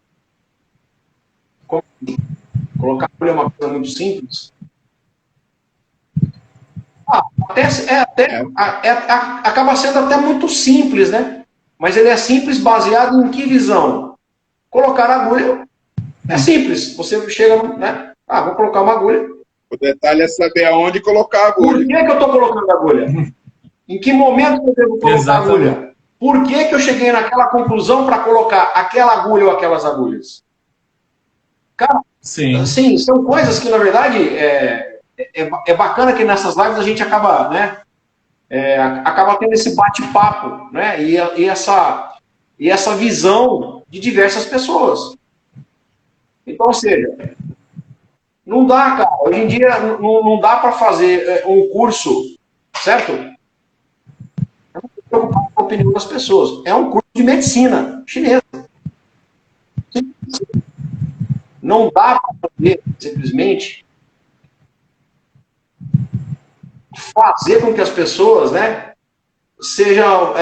Colocar agulha é uma coisa muito simples. Acaba sendo até muito simples, né? Mas ele é simples baseado em que visão? Colocar agulha é simples. Você chega, né? Vou colocar uma agulha. O detalhe é saber aonde colocar a agulha. Por que eu estou colocando a agulha? Em que momento eu devo colocar a agulha? Por que eu cheguei naquela conclusão para colocar aquela agulha ou aquelas agulhas? Cara, sim, são coisas que, na verdade, é bacana que nessas lives a gente acaba, né, acaba tendo esse bate-papo, né, e essa visão de diversas pessoas. Então, ou seja, não dá, cara, hoje em dia não dá para fazer um curso, certo? Eu não estou preocupado com a opinião das pessoas. É um curso de medicina chinesa. Não dá para fazer, simplesmente, fazer com que as pessoas, né, sejam,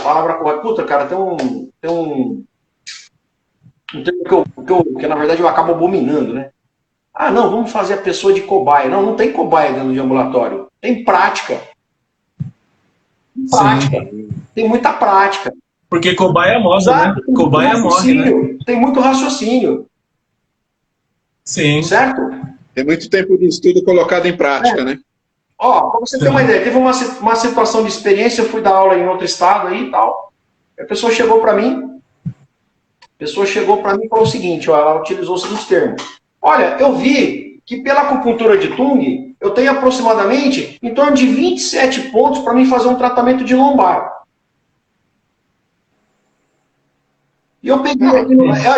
palavra correta, puta, cara, tem um termo que na verdade eu acabo abominando, né? Não, vamos fazer a pessoa de cobaia. Não tem cobaia dentro de ambulatório. Tem prática. Tem muita prática. Porque cobaia morre, né? Cobaia morre, né? Tem muito raciocínio. Sim. Certo? Tem muito tempo de estudo colocado em prática, né? Para você ter uma ideia, teve uma situação de experiência, eu fui dar aula em outro estado aí e tal. A pessoa chegou para mim e falou o seguinte, ela utilizou os seguintes termos. Olha, eu vi que pela acupuntura de Tung, eu tenho aproximadamente em torno de 27 pontos para mim fazer um tratamento de lombar. E eu peguei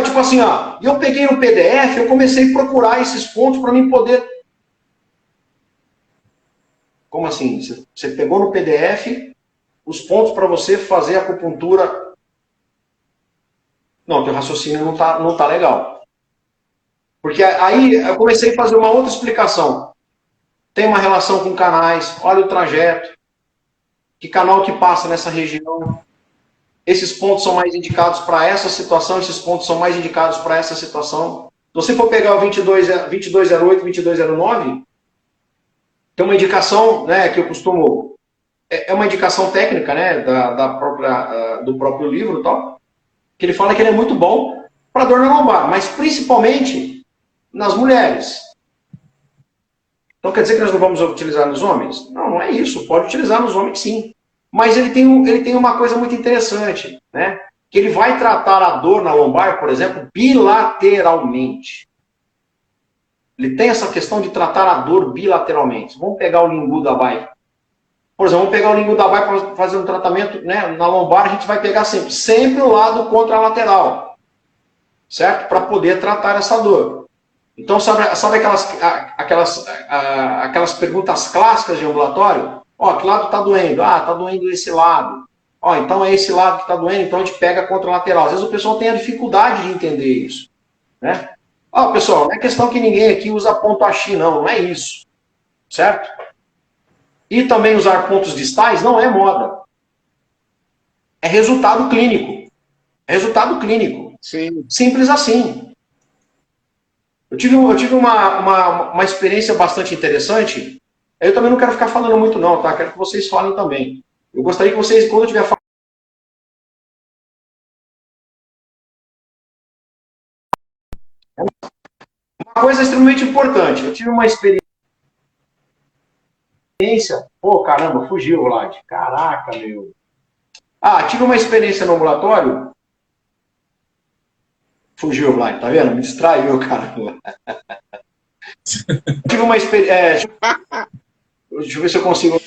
tipo assim, eu peguei no PDF, eu comecei a procurar esses pontos para mim poder Como assim? Você pegou no PDF os pontos para você fazer a acupuntura. Não, teu raciocínio não tá legal. Porque aí eu comecei a fazer uma outra explicação. Tem uma relação com canais, olha o trajeto, que canal que passa nessa região. Esses pontos são mais indicados para essa situação, esses pontos são mais indicados para essa situação. Se você for pegar o 2208, 2209, tem uma indicação, né, que eu costumo... É uma indicação técnica, né, do próprio livro e tal, que ele fala que ele é muito bom para dor na lombar, mas principalmente nas mulheres. Então quer dizer que nós não vamos utilizar nos homens? Não, não é isso. Pode utilizar nos homens sim. Mas ele tem uma coisa muito interessante, né? Que ele vai tratar a dor na lombar, por exemplo, bilateralmente. Ele tem essa questão de tratar a dor bilateralmente. Vamos pegar o Lingu Dabai. Por exemplo, vamos pegar o Lingu Dabai para fazer um tratamento, né? Na lombar, a gente vai pegar sempre o lado contralateral, certo? Para poder tratar essa dor. Então, sabe aquelas perguntas clássicas de ambulatório? Ó, que lado está doendo? Ah, está doendo esse lado. Ó, então é esse lado que está doendo, então a gente pega contralateral. Às vezes o pessoal tem a dificuldade de entender isso, né? Ó, pessoal, não é questão que ninguém aqui usa ponto Axi, não é isso, certo? E também usar pontos distais não é moda. É resultado clínico. É resultado clínico. Sim. Simples assim. Eu tive uma experiência bastante interessante. Eu também não quero ficar falando muito não, tá? Quero que vocês falem também. Eu gostaria que vocês, quando eu estiver falando... Uma coisa extremamente importante. Eu tive uma experiência... Pô, caramba, fugiu, Vlad. Caraca, meu. Ah, tive uma experiência no ambulatório. Fugiu, Vlad, tá vendo? Me distraiu, caramba. Tive uma experiência... Deixa eu ver se eu consigo...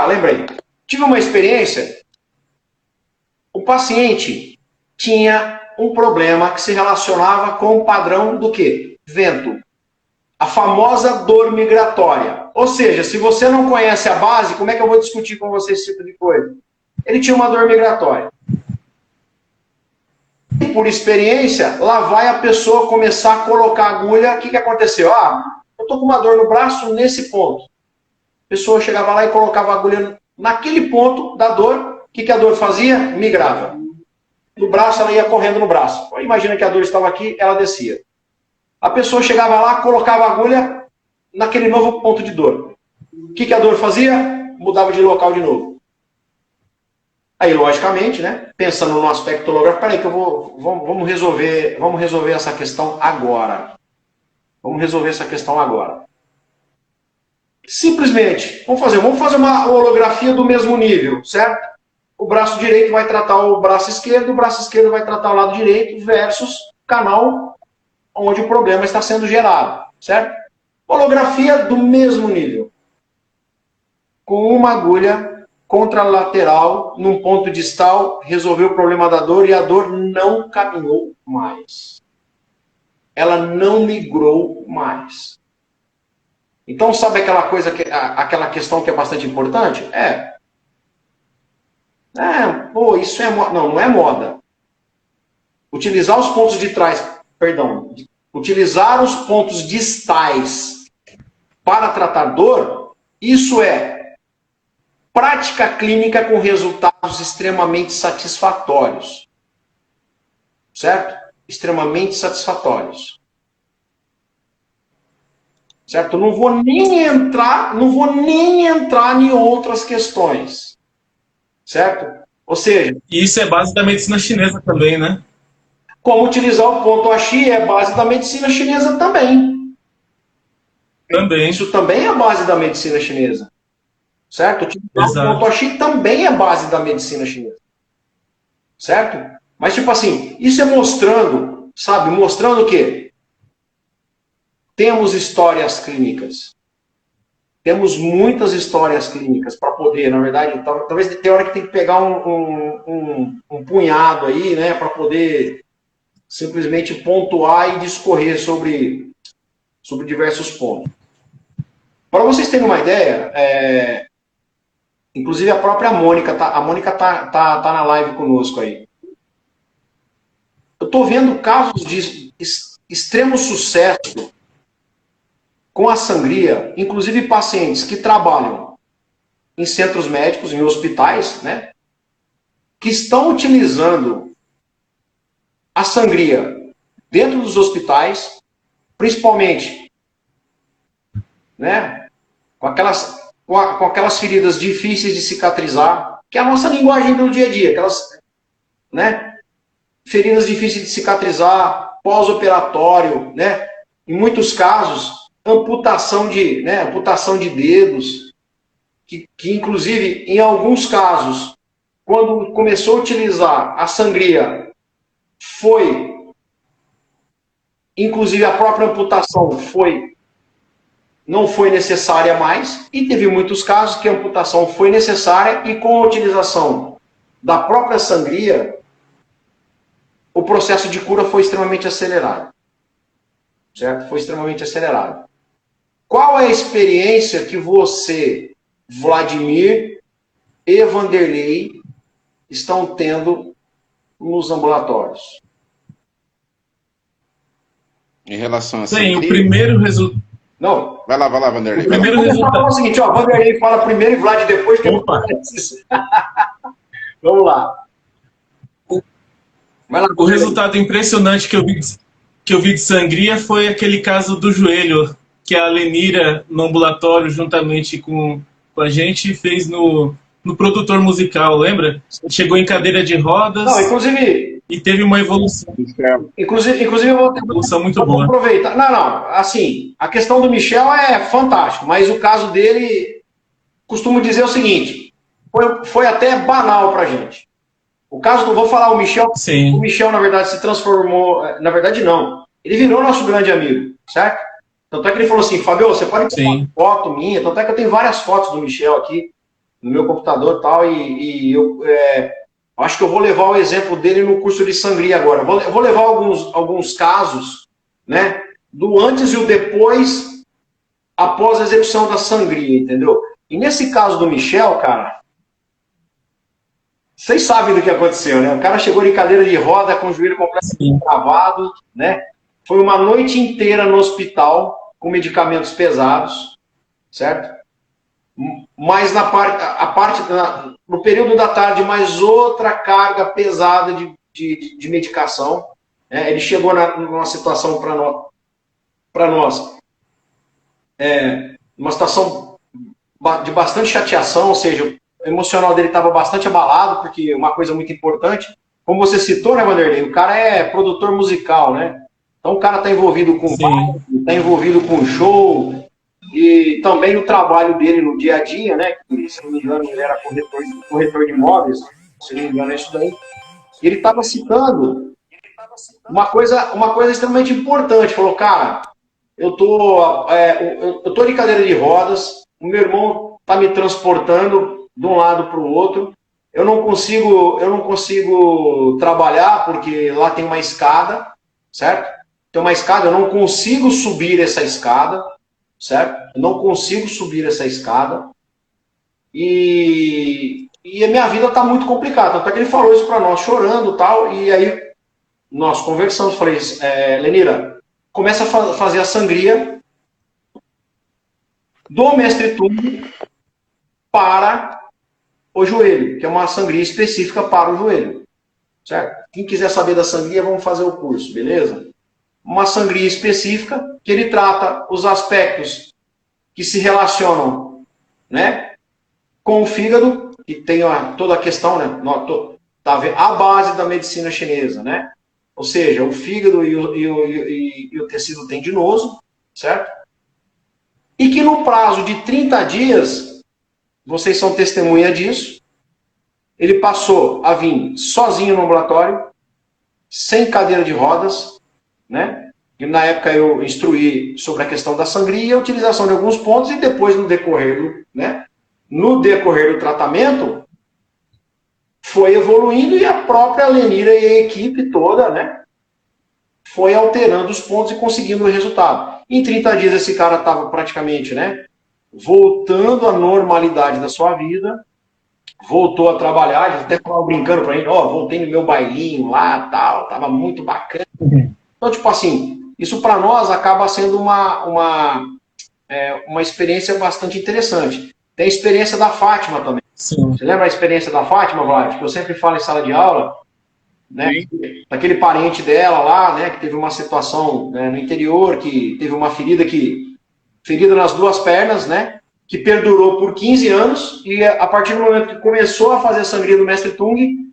lembrei. Tive uma experiência... O paciente tinha um problema que se relacionava com o padrão do quê? Vento. A famosa dor migratória. Ou seja, se você não conhece a base, como é que eu vou discutir com você esse tipo de coisa? Ele tinha uma dor migratória. E por experiência, lá vai a pessoa começar a colocar agulha. O que aconteceu? Ah, eu estou com uma dor no braço nesse ponto. A pessoa chegava lá e colocava a agulha naquele ponto da dor. O que a dor fazia? Migrava. No braço, ela ia correndo no braço. Imagina que a dor estava aqui, ela descia. A pessoa chegava lá, colocava a agulha naquele novo ponto de dor. O que a dor fazia? Mudava de local de novo. Aí, logicamente, né, pensando no aspecto holográfico, peraí que vamos resolver essa questão agora. Vamos resolver essa questão agora. Simplesmente, vamos fazer uma holografia do mesmo nível, certo? O braço direito vai tratar o braço esquerdo vai tratar o lado direito versus canal onde o problema está sendo gerado, certo? Holografia do mesmo nível. Com uma agulha contralateral, num ponto distal, resolveu o problema da dor e a dor não caminhou mais. Ela não migrou mais. Então, sabe aquela questão que é bastante importante? Isso é moda. Não é moda. Utilizar os pontos de trás, utilizar os pontos distais para tratar dor, isso é prática clínica com resultados extremamente satisfatórios. Certo? Extremamente satisfatórios. Certo? Não vou nem entrar em outras questões. Certo? Ou seja... E isso é base da medicina chinesa também, né? Como utilizar o ponto Axi é base da medicina chinesa também. Também. Isso também é base da medicina chinesa. Certo? Utilizar o ponto Axi também é base da medicina chinesa. Certo? Mas, tipo assim, isso é mostrando, sabe? Mostrando o quê? Temos histórias clínicas. Temos muitas histórias clínicas para poder, na verdade, talvez tenha hora que tem que pegar um punhado aí, né, para poder simplesmente pontuar e discorrer sobre diversos pontos. Para vocês terem uma ideia, inclusive a própria Mônica, a Mônica tá na live conosco aí. Eu estou vendo casos de extremo sucesso com a sangria, inclusive pacientes que trabalham em centros médicos, em hospitais, né, que estão utilizando a sangria dentro dos hospitais, principalmente, né, com aquelas feridas difíceis de cicatrizar, que é a nossa linguagem do dia a dia, aquelas, né, feridas difíceis de cicatrizar, pós-operatório, né, em muitos casos, amputação de dedos, que inclusive, em alguns casos, quando começou a utilizar a sangria, inclusive a própria amputação não foi necessária mais, e teve muitos casos que a amputação foi necessária e com a utilização da própria sangria, o processo de cura foi extremamente acelerado. Certo? Foi extremamente acelerado. Qual é a experiência que você, Vladimir e Vanderlei, estão tendo nos ambulatórios? Em relação a Sim, o primeiro resultado. Não. Vai lá, Vanderlei. O primeiro resultado é o seguinte, ó, Vanderlei fala primeiro e Vlad depois. Que Vamos lá. O resultado impressionante que eu vi de sangria foi aquele caso do joelho, que a Lenira, no ambulatório, juntamente com a gente, fez no produtor musical, lembra? Chegou em cadeira de rodas. Não, inclusive... E teve uma evolução. Inclusive eu vou ter uma evolução muito boa. Aproveitar. Não, assim, a questão do Michel é fantástica, mas o caso dele, costumo dizer o seguinte, foi até banal pra gente. O caso vou falar o Michel. Sim. O Michel, na verdade, se transformou, na verdade não, ele virou nosso grande amigo, certo? Tanto é que ele falou assim, Fabio, você pode ter uma foto minha, tanto é que eu tenho várias fotos do Michel aqui, no meu computador e tal, e eu acho que eu vou levar o exemplo dele no curso de sangria agora. Eu vou levar alguns casos, né, do antes e o depois, após a execução da sangria, entendeu? E nesse caso do Michel, cara, vocês sabem do que aconteceu, né? O cara chegou de cadeira de roda com o joelho completamente travado, né? Foi uma noite inteira no hospital com medicamentos pesados, certo? Mas no período da tarde, mais outra carga pesada de medicação. Né? Ele chegou numa situação para nós, uma situação de bastante chateação, ou seja, o emocional dele estava bastante abalado, porque uma coisa muito importante, como você citou, né, Vanderlei? O cara é produtor musical, né? Então o cara está envolvido com baile, está envolvido com show, e também o trabalho dele no dia a dia, né? Que, se não me engano, ele era corretor de imóveis, se não me engano, é isso daí. E ele estava citando uma coisa extremamente importante. Falou, cara, eu tô de cadeira de rodas, o meu irmão está me transportando de um lado para o outro, eu não consigo trabalhar porque lá tem uma escada, certo? Tem uma escada, eu não consigo subir essa escada, certo? Eu não consigo subir essa escada e a minha vida está muito complicada. Até que ele falou isso para nós, chorando e tal, e aí nós conversamos, falei, Lenira, começa a fazer a sangria do mestre Tung para o joelho, que é uma sangria específica para o joelho, certo? Quem quiser saber da sangria, vamos fazer o curso, beleza? Uma sangria específica que ele trata os aspectos que se relacionam, né, com o fígado, que tem toda a questão, né, a base da medicina chinesa, né? Ou seja, o fígado e o tecido tendinoso, certo? E que no prazo de 30 dias, vocês são testemunha disso, ele passou a vir sozinho no ambulatório, sem cadeira de rodas, né? E na época eu instruí sobre a questão da sangria e a utilização de alguns pontos, e depois no decorrer do tratamento, foi evoluindo, e a própria Lenira e a equipe toda, né, foi alterando os pontos e conseguindo o resultado. Em 30 dias esse cara estava praticamente, né, voltando à normalidade da sua vida, voltou a trabalhar, até estava brincando para ele, voltei no meu bailinho lá, tal, tava muito bacana. Então, tipo assim, isso para nós acaba sendo uma experiência bastante interessante. Tem a experiência da Fátima também. Sim. Você lembra a experiência da Fátima, Vlad? Que eu sempre falo em sala de aula, né? Daquele parente dela lá, né? Que teve uma situação, né, no interior, que teve uma ferida nas duas pernas, né? Que perdurou por 15 anos, e a partir do momento que começou a fazer a sangria do Mestre Tung,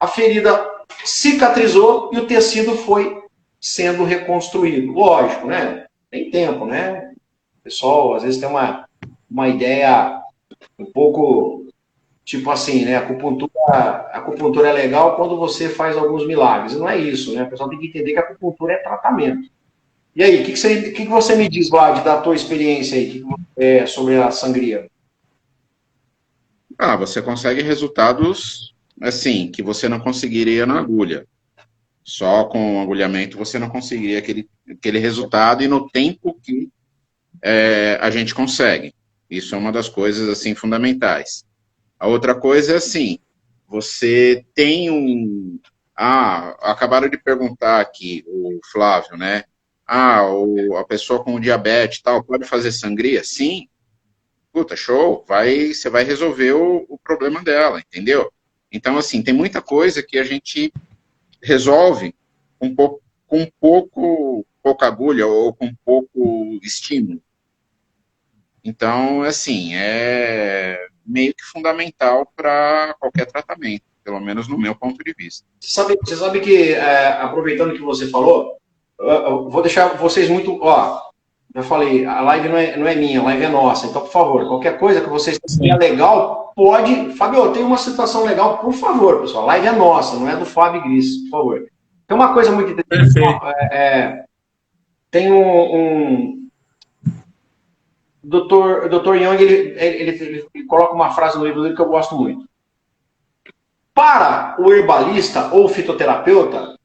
a ferida cicatrizou e o tecido foi sendo reconstruído. Lógico, né? Tem tempo, né? O pessoal, às vezes, tem uma ideia um pouco, tipo assim, né? A acupuntura é legal quando você faz alguns milagres. Não é isso, né? O pessoal tem que entender que a acupuntura é tratamento. E aí, o que você me diz, Vlad, da tua experiência aí, sobre a sangria? Você consegue resultados, assim, que você não conseguiria na agulha. Só com o agulhamento você não conseguiria aquele resultado e no tempo que a gente consegue. Isso é uma das coisas, assim, fundamentais. A outra coisa é, assim, você tem acabaram de perguntar aqui, o Flávio, né? A pessoa com diabetes e tal, pode fazer sangria? Sim. Puta, show. Você vai resolver o problema dela, entendeu? Então, assim, tem muita coisa que a gente resolve com pouca agulha ou com pouco estímulo. Então, assim, é meio que fundamental para qualquer tratamento, pelo menos no meu ponto de vista. Você sabe que, aproveitando que você falou, eu vou deixar vocês muito... já falei, a live não é minha, a live é nossa. Então, por favor, qualquer coisa que vocês tenham legal, pode... Fábio, tem uma situação legal, por favor, pessoal. A live é nossa, não é do Fábio Gris, por favor. Tem uma coisa muito interessante. Tem o Dr. Young, ele coloca uma frase no livro dele que eu gosto muito. Para o herbalista ou fitoterapeuta,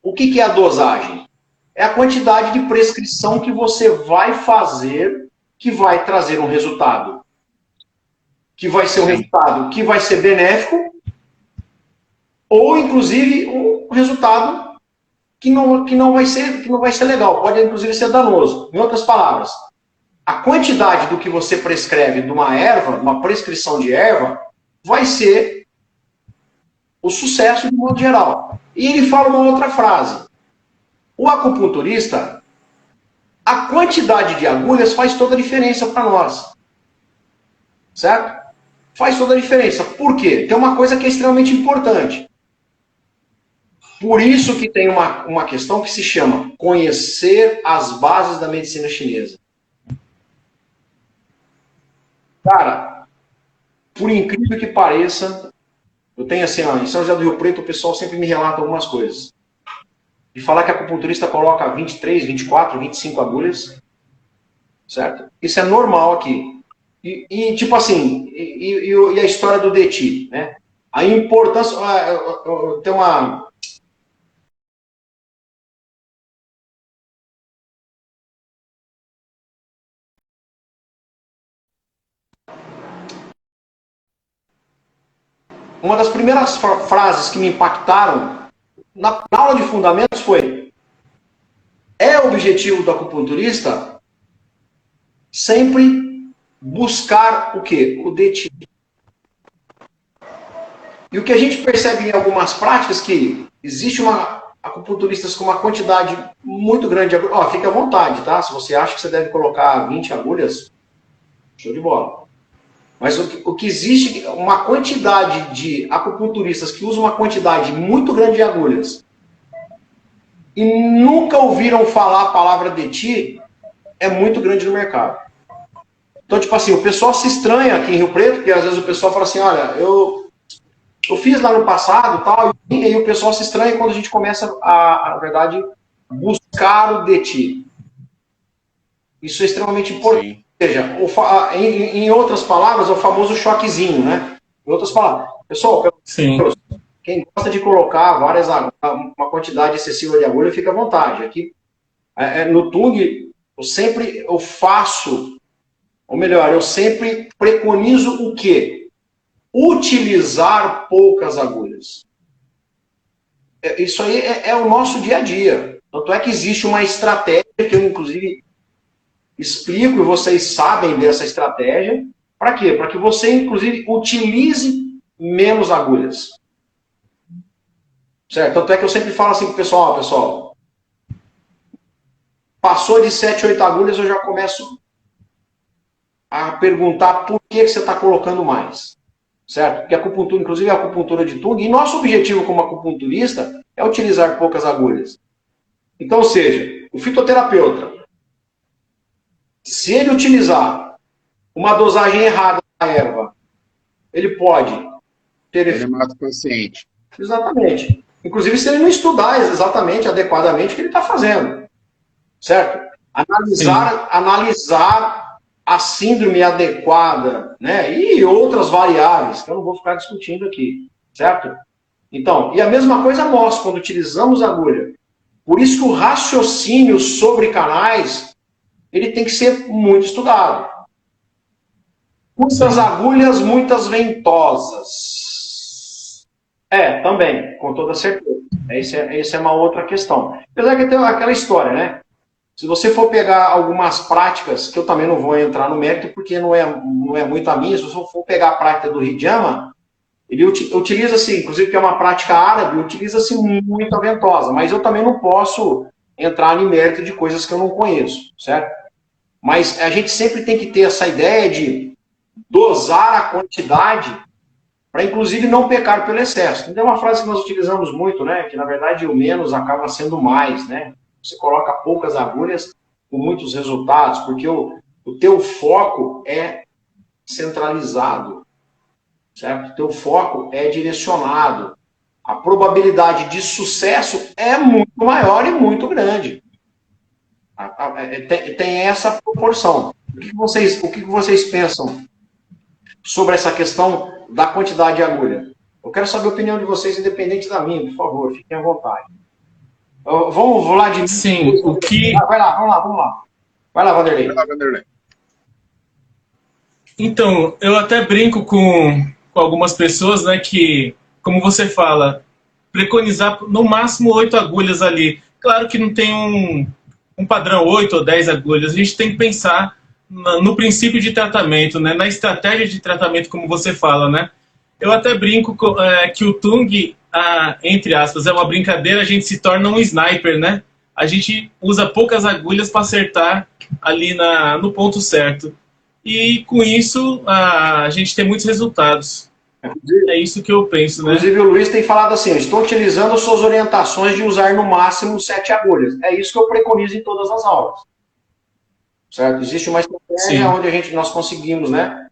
o que é a dosagem? É a quantidade de prescrição que você vai fazer que vai trazer um resultado. Que vai ser um resultado que vai ser benéfico ou, inclusive, um resultado que não vai ser legal. Pode, inclusive, ser danoso. Em outras palavras, a quantidade do que você prescreve de uma erva, uma prescrição de erva, vai ser o sucesso de modo geral. E ele fala uma outra frase. O acupunturista, a quantidade de agulhas faz toda a diferença para nós. Certo? Faz toda a diferença. Por quê? Tem uma coisa que é extremamente importante. Por isso que tem uma questão que se chama conhecer as bases da medicina chinesa. Cara, por incrível que pareça, eu tenho assim, em São José do Rio Preto, o pessoal sempre me relata algumas coisas. De falar que a acupunturista coloca 23, 24, 25 agulhas, certo? Isso é normal aqui. E tipo assim, e a história do DETI, né? A importância... Tem uma das primeiras frases que me impactaram na aula de fundamentos foi: é objetivo do acupunturista sempre buscar o quê? O DETI. E o que a gente percebe em algumas práticas que existe acupunturistas com uma quantidade muito grande de agulhas. Fica à vontade, tá? Se você acha que você deve colocar 20 agulhas, show de bola. Mas o que existe, uma quantidade de acupunturistas que usam uma quantidade muito grande de agulhas e nunca ouviram falar a palavra DETI, é muito grande no mercado. Então, tipo assim, o pessoal se estranha aqui em Rio Preto, porque às vezes o pessoal fala assim, olha, eu fiz lá no passado tal, e aí o pessoal se estranha quando a gente começa na verdade, buscar o DETI. Isso é extremamente importante. Sim. Ou seja, em outras palavras, é o famoso choquezinho, né? Em outras palavras. Pessoal, quem gosta de colocar uma quantidade excessiva de agulha, fica à vontade. Aqui, no Tung, eu faço ou melhor, eu sempre preconizo o quê? Utilizar poucas agulhas. Isso aí é o nosso dia a dia. Tanto é que existe uma estratégia que eu, inclusive, explico e vocês sabem dessa estratégia. Para quê? Para que você, inclusive, utilize menos agulhas. Certo? Tanto é que eu sempre falo assim pro pessoal, pessoal, passou de 7, 8 agulhas, eu já começo a perguntar por que você está colocando mais. Certo? Porque a acupuntura, inclusive a acupuntura de Tung, e nosso objetivo como acupunturista é utilizar poucas agulhas. Então, ou seja, o fitoterapeuta, se ele utilizar uma dosagem errada da erva, ele pode ter efeito. Ele mata o paciente. Exatamente. Inclusive, se ele não estudar exatamente, adequadamente o que ele está fazendo. Certo? Analisar a síndrome adequada, né? E outras variáveis, que eu não vou ficar discutindo aqui. Certo? Então, e a mesma coisa nós, quando utilizamos agulha. Por isso que o raciocínio sobre canais, ele tem que ser muito estudado. Muitas agulhas, muitas ventosas. Também, com toda certeza. Essa é uma outra questão. Apesar que tem aquela história, né? Se você for pegar algumas práticas, que eu também não vou entrar no mérito, porque não é muito a minha, se você for pegar a prática do Hijama, ele utiliza-se, inclusive que é uma prática árabe, utiliza-se muito a ventosa, mas eu também não posso entrar em mérito de coisas que eu não conheço, certo? Mas a gente sempre tem que ter essa ideia de dosar a quantidade para, inclusive, não pecar pelo excesso. Então, é uma frase que nós utilizamos muito, né? Que, na verdade, o menos acaba sendo mais, né? Você coloca poucas agulhas com muitos resultados, porque o teu foco é centralizado, certo? O teu foco é direcionado. A probabilidade de sucesso é muito maior e muito grande. Tem essa proporção. O que vocês pensam sobre essa questão da quantidade de agulha? Eu quero saber a opinião de vocês, independente da minha, por favor, fiquem à vontade. Vamos lá de... Sim, o que... Vai lá, vamos lá. Vai lá, Vanderlei. Então, eu até brinco com algumas pessoas, né, que, como você fala, preconizar no máximo 8 agulhas ali. Claro que não tem um padrão 8 ou 10 agulhas, a gente tem que pensar no princípio de tratamento, né, na estratégia de tratamento, como você fala, né. Eu até brinco que o Tung, entre aspas, é uma brincadeira, a gente se torna um sniper, né? A gente usa poucas agulhas para acertar ali no ponto certo. E com isso, a gente tem muitos resultados. É isso que eu penso, né? Inclusive, o Luiz tem falado assim, estou utilizando as suas orientações de usar no máximo 7 agulhas. É isso que eu preconizo em todas as aulas. Certo? Existe uma estratégia onde nós conseguimos, né,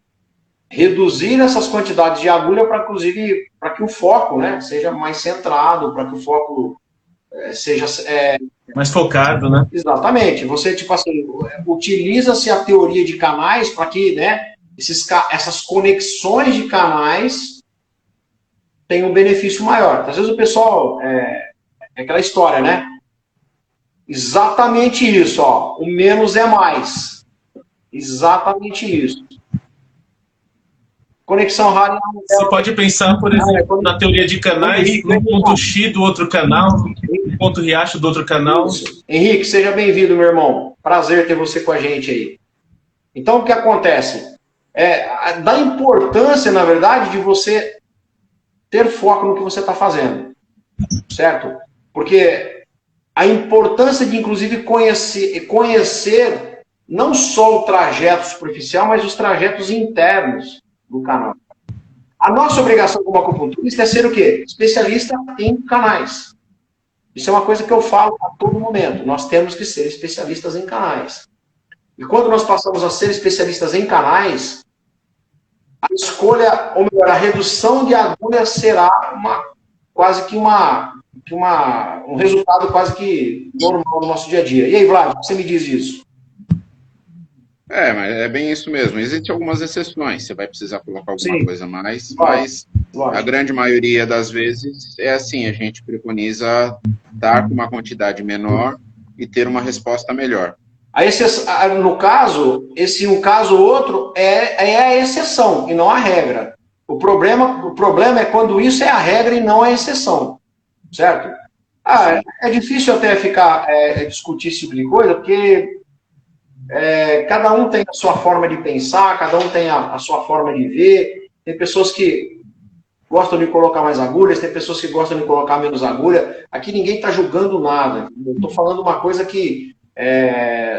reduzir essas quantidades de agulha para, inclusive, para que o foco, né, seja mais centrado, para que o foco seja... mais focado, né? Exatamente. Você, tipo assim, utiliza-se a teoria de canais para que, né, essas conexões de canais tenham um benefício maior. Às vezes o pessoal... É aquela história, né? Exatamente isso, ó. O menos é mais. Exatamente isso. Conexão rara... Você pode pensar, por exemplo, na teoria de canais, no ponto X do outro canal, no ponto Riacho do outro canal. Henrique, seja bem-vindo, meu irmão. Prazer ter você com a gente aí. Então, o que acontece? Da importância, na verdade, de você ter foco no que você está fazendo. Certo? Porque a importância de, inclusive, conhecer não só o trajeto superficial, mas os trajetos internos do canal. A nossa obrigação como acupunturista é ser o quê? Especialista em canais. Isso é uma coisa que eu falo a todo momento. Nós temos que ser especialistas em canais. E quando nós passamos a ser especialistas em canais, a escolha, ou melhor, a redução de agulha será quase que um resultado quase que normal no nosso dia a dia. E aí, Vlad, você me diz isso? Mas é bem isso mesmo. Existem algumas exceções. Você vai precisar colocar alguma coisa a mais, mas a grande maioria das vezes é assim, a gente preconiza dar com uma quantidade menor e ter uma resposta melhor. No caso, um caso ou outro é a exceção e não a regra. O problema é quando isso é a regra e não a exceção, certo? É difícil até discutir esse tipo de coisa, porque cada um tem a sua forma de pensar, cada um tem a sua forma de ver. Tem pessoas que gostam de colocar mais agulhas, tem pessoas que gostam de colocar menos agulha. Aqui ninguém está julgando nada. Eu estou falando uma coisa que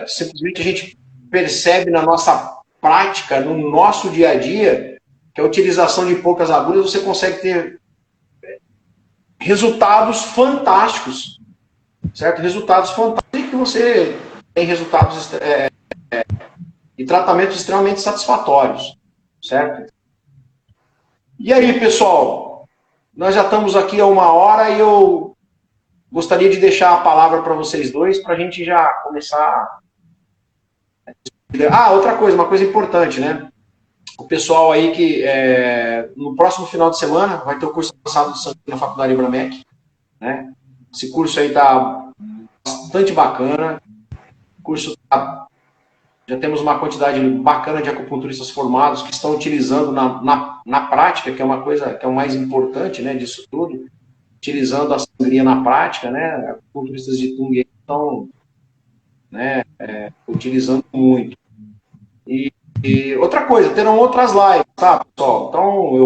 simplesmente a gente percebe na nossa prática, no nosso dia a dia, que a utilização de poucas agulhas você consegue ter resultados fantásticos, certo? Resultados fantásticos, que você tem resultados e tratamentos extremamente satisfatórios, certo? E aí, pessoal, nós já estamos aqui há 1h e eu gostaria de deixar a palavra para vocês dois, para a gente já começar. Outra coisa, uma coisa importante, né? O pessoal aí que no próximo final de semana vai ter o curso avançado de Sangue na Faculdade Ibramec, né? Esse curso aí tá bastante bacana. O curso já temos uma quantidade bacana de acupunturistas formados que estão utilizando na prática, que é uma coisa que é o mais importante, né, disso tudo, utilizando a sangria na prática, né? Acupunturistas de Tung estão, né, utilizando muito. E outra coisa, terão outras lives, tá, pessoal? Então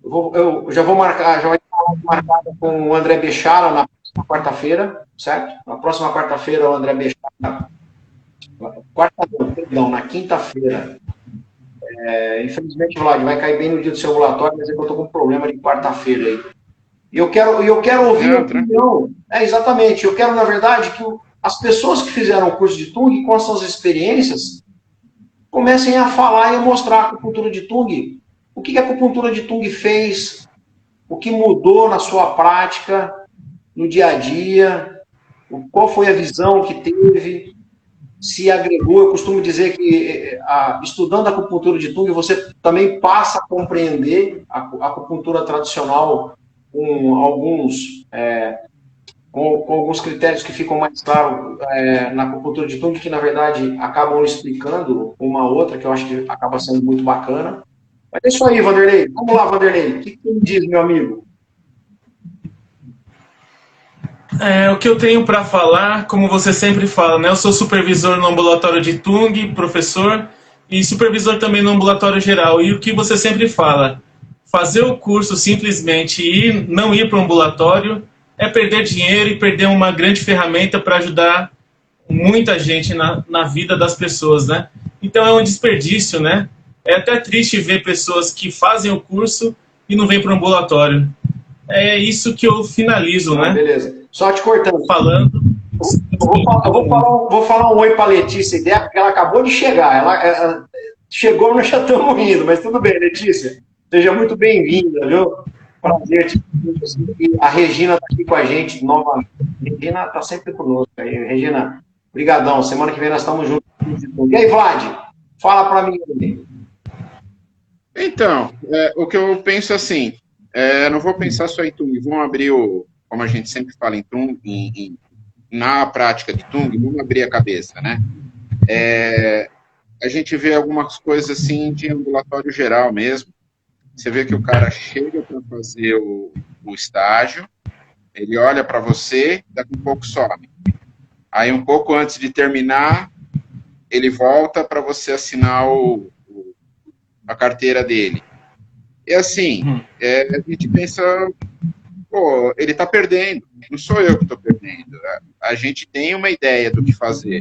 eu já vou marcar, já vai estar marcado com o André Bechara na próxima quarta-feira, certo? Na próxima quarta-feira o André Bechara, na quinta-feira. Infelizmente, Vlad, vai cair bem no dia do seu ambulatório, mas eu estou com um problema de quarta-feira aí. E eu quero ouvir a opinião. Exatamente, eu quero, na verdade, que as pessoas que fizeram o curso de Tung, com as suas experiências, comecem a falar e a mostrar a acupuntura de Tung. O que a acupuntura de Tung fez, o que mudou na sua prática, no dia a dia, qual foi a visão que teve, se agregou. Eu costumo dizer que estudando a acupuntura de Tung, você também passa a compreender a acupuntura tradicional com alguns critérios que ficam mais claros na acupuntura de Tung, que na verdade acabam explicando uma outra, que eu acho que acaba sendo muito bacana. Mas é isso aí, Vanderlei. Vamos lá, Vanderlei. O que você me diz, meu amigo? O que eu tenho para falar, como você sempre fala, né? Eu sou supervisor no ambulatório de Tung, professor, e supervisor também no ambulatório geral. E o que você sempre fala, fazer o curso simplesmente e não ir para o ambulatório é perder dinheiro e perder uma grande ferramenta para ajudar muita gente na vida das pessoas, né? Então é um desperdício, né? É até triste ver pessoas que fazem o curso e não vêm para o ambulatório. É isso que eu finalizo, né? Beleza. Só te cortando. Falando. Vou falar um oi para a Letícia, porque ela acabou de chegar. Ela chegou, nós já estamos indo, mas tudo bem, Letícia. Seja muito bem-vinda, viu? Prazer te ver. A Regina está aqui com a gente novamente. A Regina está sempre conosco. Regina, brigadão. Semana que vem nós estamos juntos. E aí, Vlad? Fala para mim. Então, o que eu penso assim, não vou pensar só em Tung, vamos abrir como a gente sempre fala em Tung, na prática de Tung, vamos abrir a cabeça, né? A gente vê algumas coisas assim de ambulatório geral mesmo. Você vê que o cara chega para fazer o estágio, ele olha para você, daqui a pouco some. Aí um pouco antes de terminar, ele volta para você assinar a carteira dele. E assim, a gente pensa, pô, ele está perdendo, não sou eu que estou perdendo. A gente tem uma ideia do que fazer.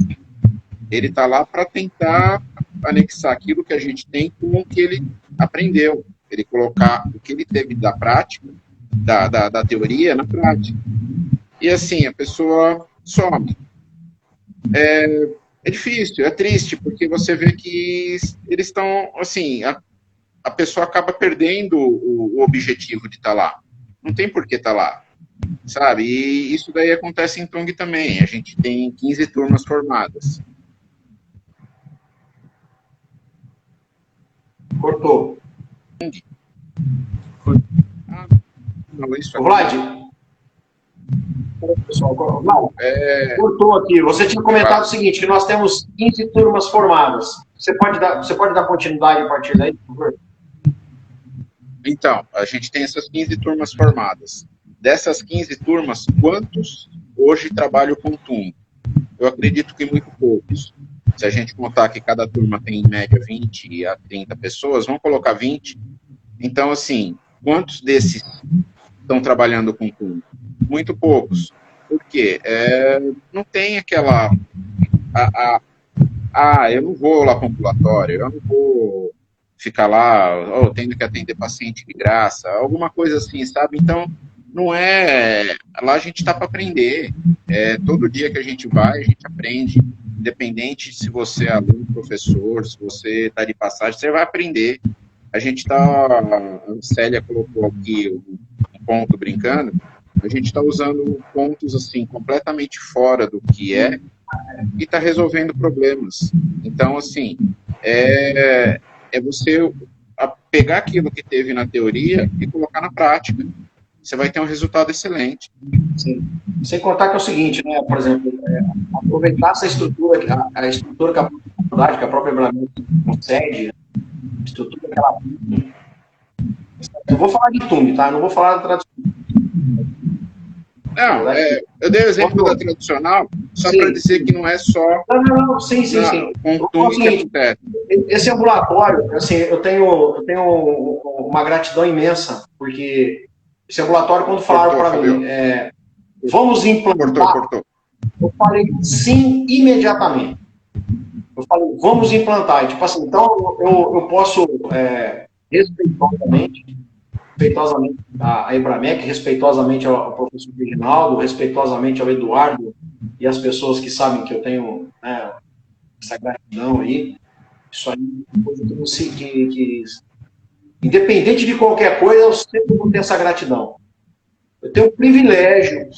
Ele está lá para tentar anexar aquilo que a gente tem com o que ele aprendeu. Ele colocar o que ele teve da prática, da teoria, na prática. E assim, a pessoa some. É difícil, é triste, porque você vê que eles estão, assim, a pessoa acaba perdendo o objetivo de estar lá. Não tem por que estar lá, sabe? E isso daí acontece em Tung também. A gente tem 15 turmas formadas. Cortou. Não, isso Vlad, pessoal. Não, cortou aqui. Você tinha comentado o seguinte, que nós temos 15 turmas formadas. Você pode dar continuidade a partir daí, por favor? Então, a gente tem essas 15 turmas formadas. Dessas 15 turmas, quantos hoje trabalham com TUM? Eu acredito que muito poucos. Se a gente contar que cada turma tem, em média, 20 a 30 pessoas, vamos colocar 20. Então, assim, quantos desses estão trabalhando com TUM? Muito poucos. Por quê? Não tem aquela... eu não vou lá para o ambulatório, eu não vou ficar lá, tendo que atender paciente de graça, alguma coisa assim, sabe? Então, não é... Lá a gente está para aprender. Todo dia que a gente vai, a gente aprende. Independente se você é aluno, professor, se você está de passagem, você vai aprender. A gente está... A Célia colocou aqui um ponto brincando, a gente está usando pontos assim, completamente fora do que é, e está resolvendo problemas. Então, assim, é você pegar aquilo que teve na teoria e colocar na prática. Você vai ter um resultado excelente. Sim. Sem contar que é o seguinte, né? Por exemplo, aproveitar essa estrutura, a estrutura que a faculdade, que a própria Bramec concede, a estrutura que ela... Eu vou falar de TUM, tá? Eu não vou falar da tradicional. Não, eu dei o exemplo da tradicional só para dizer que não é só... Não, sim. Com TUM que acontece. Esse ambulatório, assim, eu tenho uma gratidão imensa, porque esse ambulatório, quando falaram para mim, vamos implantar, Cortou. eu falei sim imediatamente. Eu falei, vamos implantar. E, tipo assim, então eu posso respeitosamente a Ebramec, respeitosamente ao professor Reginaldo, respeitosamente ao Eduardo e as pessoas que sabem que eu tenho essa gratidão aí. Isso aí é uma coisa que independente de qualquer coisa, eu sempre vou ter essa gratidão. Eu tenho o privilégio,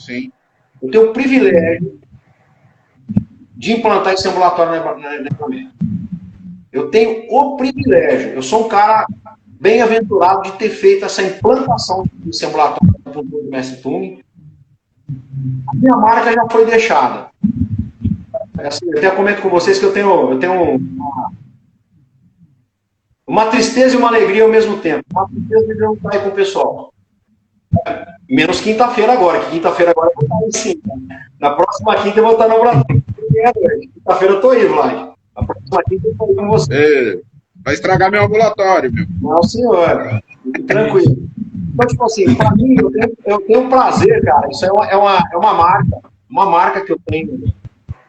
de implantar esse ambulatório na Ebramec. Eu tenho o privilégio, eu sou um cara bem-aventurado de ter feito essa implantação desse ambulatório do Mestre Tung. A minha marca já foi deixada. Eu até comento com vocês que eu tenho uma tristeza e uma alegria ao mesmo tempo. Uma tristeza de não estar aí com o pessoal. Menos quinta-feira agora, que quinta-feira agora eu vou estar aí sim. Na próxima quinta eu vou estar no Brasil. Quinta-feira eu estou aí, Vlad. Na próxima quinta eu estou aí com você. Vai estragar meu ambulatório, meu. Não, senhor. Tranquilo. Então, tipo assim, para mim, eu tenho um prazer, cara. Isso é uma marca que eu tenho.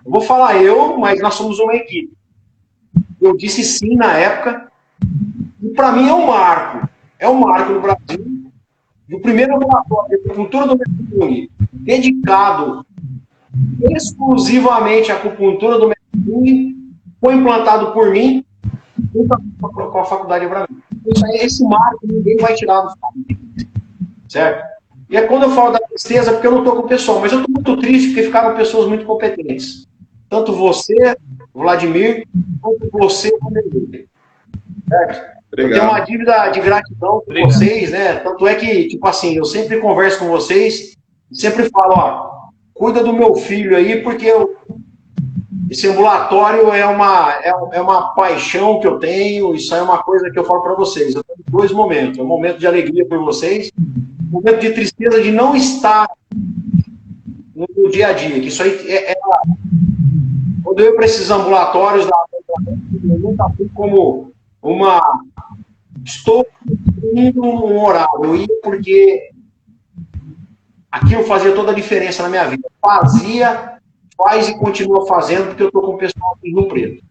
Eu vou falar mas nós somos uma equipe. Eu disse sim na época. E para mim é um marco. É um marco no Brasil. E o primeiro ambulatório de acupuntura do Mestre Tung, dedicado exclusivamente à acupuntura do Mestre Tung, foi implantado por mim com a faculdade de Bramec. Esse marco ninguém vai tirar do fato. Certo? E é quando eu falo da tristeza, porque eu não estou com o pessoal, mas eu estou muito triste porque ficaram pessoas muito competentes. Tanto você, Vladimir, quanto você, Vanderlei. Certo? Eu tenho uma dívida de gratidão com vocês, né? Tanto é que, tipo assim, eu sempre converso com vocês, sempre falo, cuida do meu filho aí, porque esse ambulatório é uma paixão que eu tenho, isso é uma coisa que eu falo para vocês. Eu tenho dois momentos. É um momento de alegria por vocês, um momento de tristeza de não estar no dia a dia, que isso aí quando eu ia para esses ambulatórios, eu nunca fui como estou cumprindo um horário. Eu ia porque aquilo fazia toda a diferença na minha vida. Faz e continua fazendo, porque eu estou com o pessoal aqui em Rio Preto.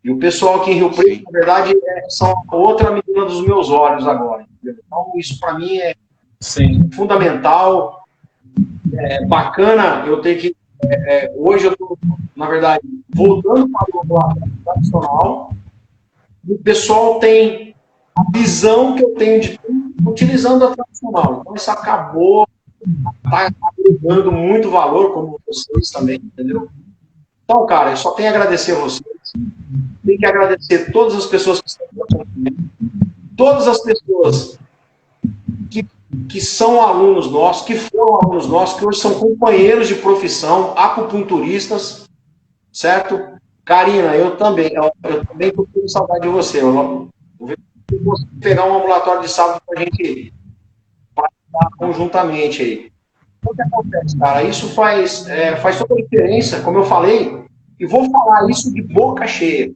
E o pessoal aqui em Rio Preto, na verdade, são outra menina dos meus olhos agora. Entendeu? Então, isso para mim é fundamental, bacana. Eu tenho que... hoje eu estou, na verdade, voltando para o lado tradicional. E o pessoal tem a visão que eu tenho de tudo, utilizando a tradicional. Então, isso acabou, está agregando muito valor, como vocês também, entendeu? Então, cara, eu só tenho a agradecer a vocês. Tenho que agradecer todas as pessoas que estão aqui, todas as pessoas que que são alunos nossos, que foram alunos nossos, que hoje são companheiros de profissão, acupunturistas, certo? Karina, eu também estou com saudade de você. Eu vou pegar um ambulatório de sábado para a gente participar conjuntamente aí. O que acontece, cara? Isso faz toda a diferença, como eu falei, e vou falar isso de boca cheia.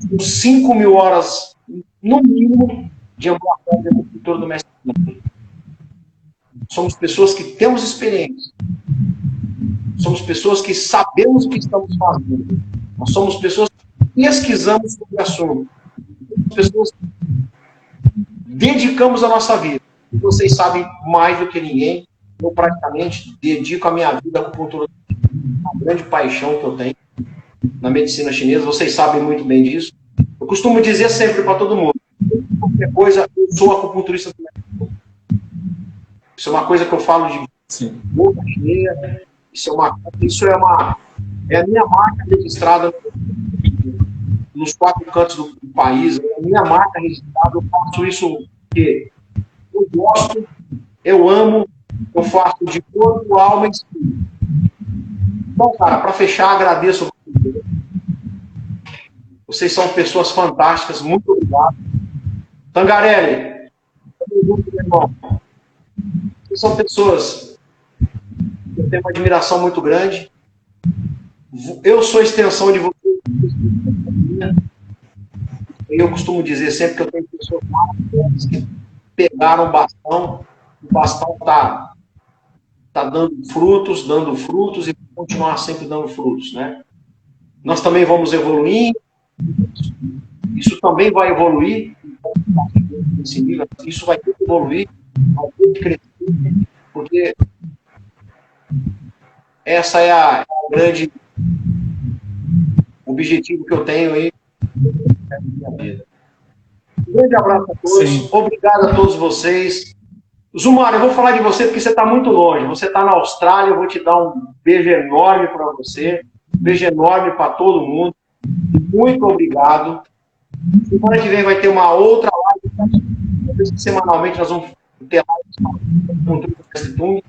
Com 5.000 horas, no mínimo, de ambulatório de acupuntura do mestre. Somos pessoas que temos experiência. Somos pessoas que sabemos o que estamos fazendo. Nós somos pessoas que pesquisamos sobre o assunto. Somos pessoas que dedicamos a nossa vida. E vocês sabem mais do que ninguém. Eu praticamente dedico a minha vida à acupuntura. Uma grande paixão que eu tenho na medicina chinesa. Vocês sabem muito bem disso. Eu costumo dizer sempre para todo mundo: qualquer coisa, eu sou acupunturista também. Isso é uma coisa que eu falo de boca cheia. Isso é a minha marca registrada nos 4 cantos do país. É a minha marca registrada. Eu faço isso porque eu gosto, eu amo, eu faço de corpo, alma e espírito. Então, cara, para fechar, agradeço. Vocês são pessoas fantásticas. Muito obrigado. Tangarelli, tamo junto, meu irmão. Vocês são pessoas que eu tenho uma admiração muito grande. Eu sou extensão de vocês. Eu costumo dizer sempre que eu tenho pessoas maravilhosas que pegaram o bastão está dando frutos e vai continuar sempre dando frutos, né? Nós também vamos evoluir, isso também vai evoluir, isso vai ter que evoluir, vai ter que crescer, porque essa é a grande objetivo que eu tenho aí na minha vida. Um grande abraço a todos. Sim. Obrigado a todos vocês. Zumar, eu vou falar de você porque você está muito longe. Você está na Austrália, eu vou te dar um beijo enorme para você. Um beijo enorme para todo mundo. Muito obrigado. Semana que vem vai ter uma outra live. Semanalmente nós vamos ter live com o Mestre Tung.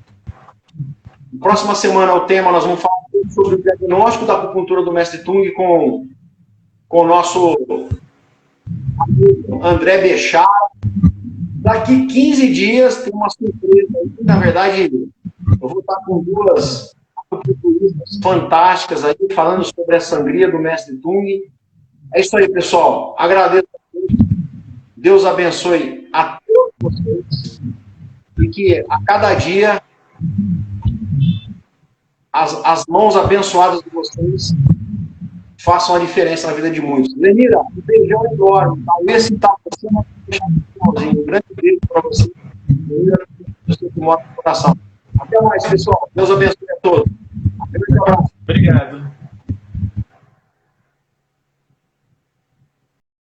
Próxima semana o tema, nós vamos falar sobre o diagnóstico da acupuntura do Mestre Tung com o nosso amigo André Bechara. Daqui 15 dias tem uma surpresa. Na verdade, eu vou estar com 2 acupunturistas fantásticas aí, falando sobre a sangria do Mestre Tung. É isso aí, pessoal. Agradeço a todos. Deus abençoe a todos vocês. E que a cada dia as mãos abençoadas de vocês façam a diferença na vida de muitos. Lenira, um beijão enorme. Talvez se está você, mas um grande beijo para você. Lenira, você que mora no coração. Até mais, pessoal. Deus abençoe a todos. Um grande abraço. Obrigado.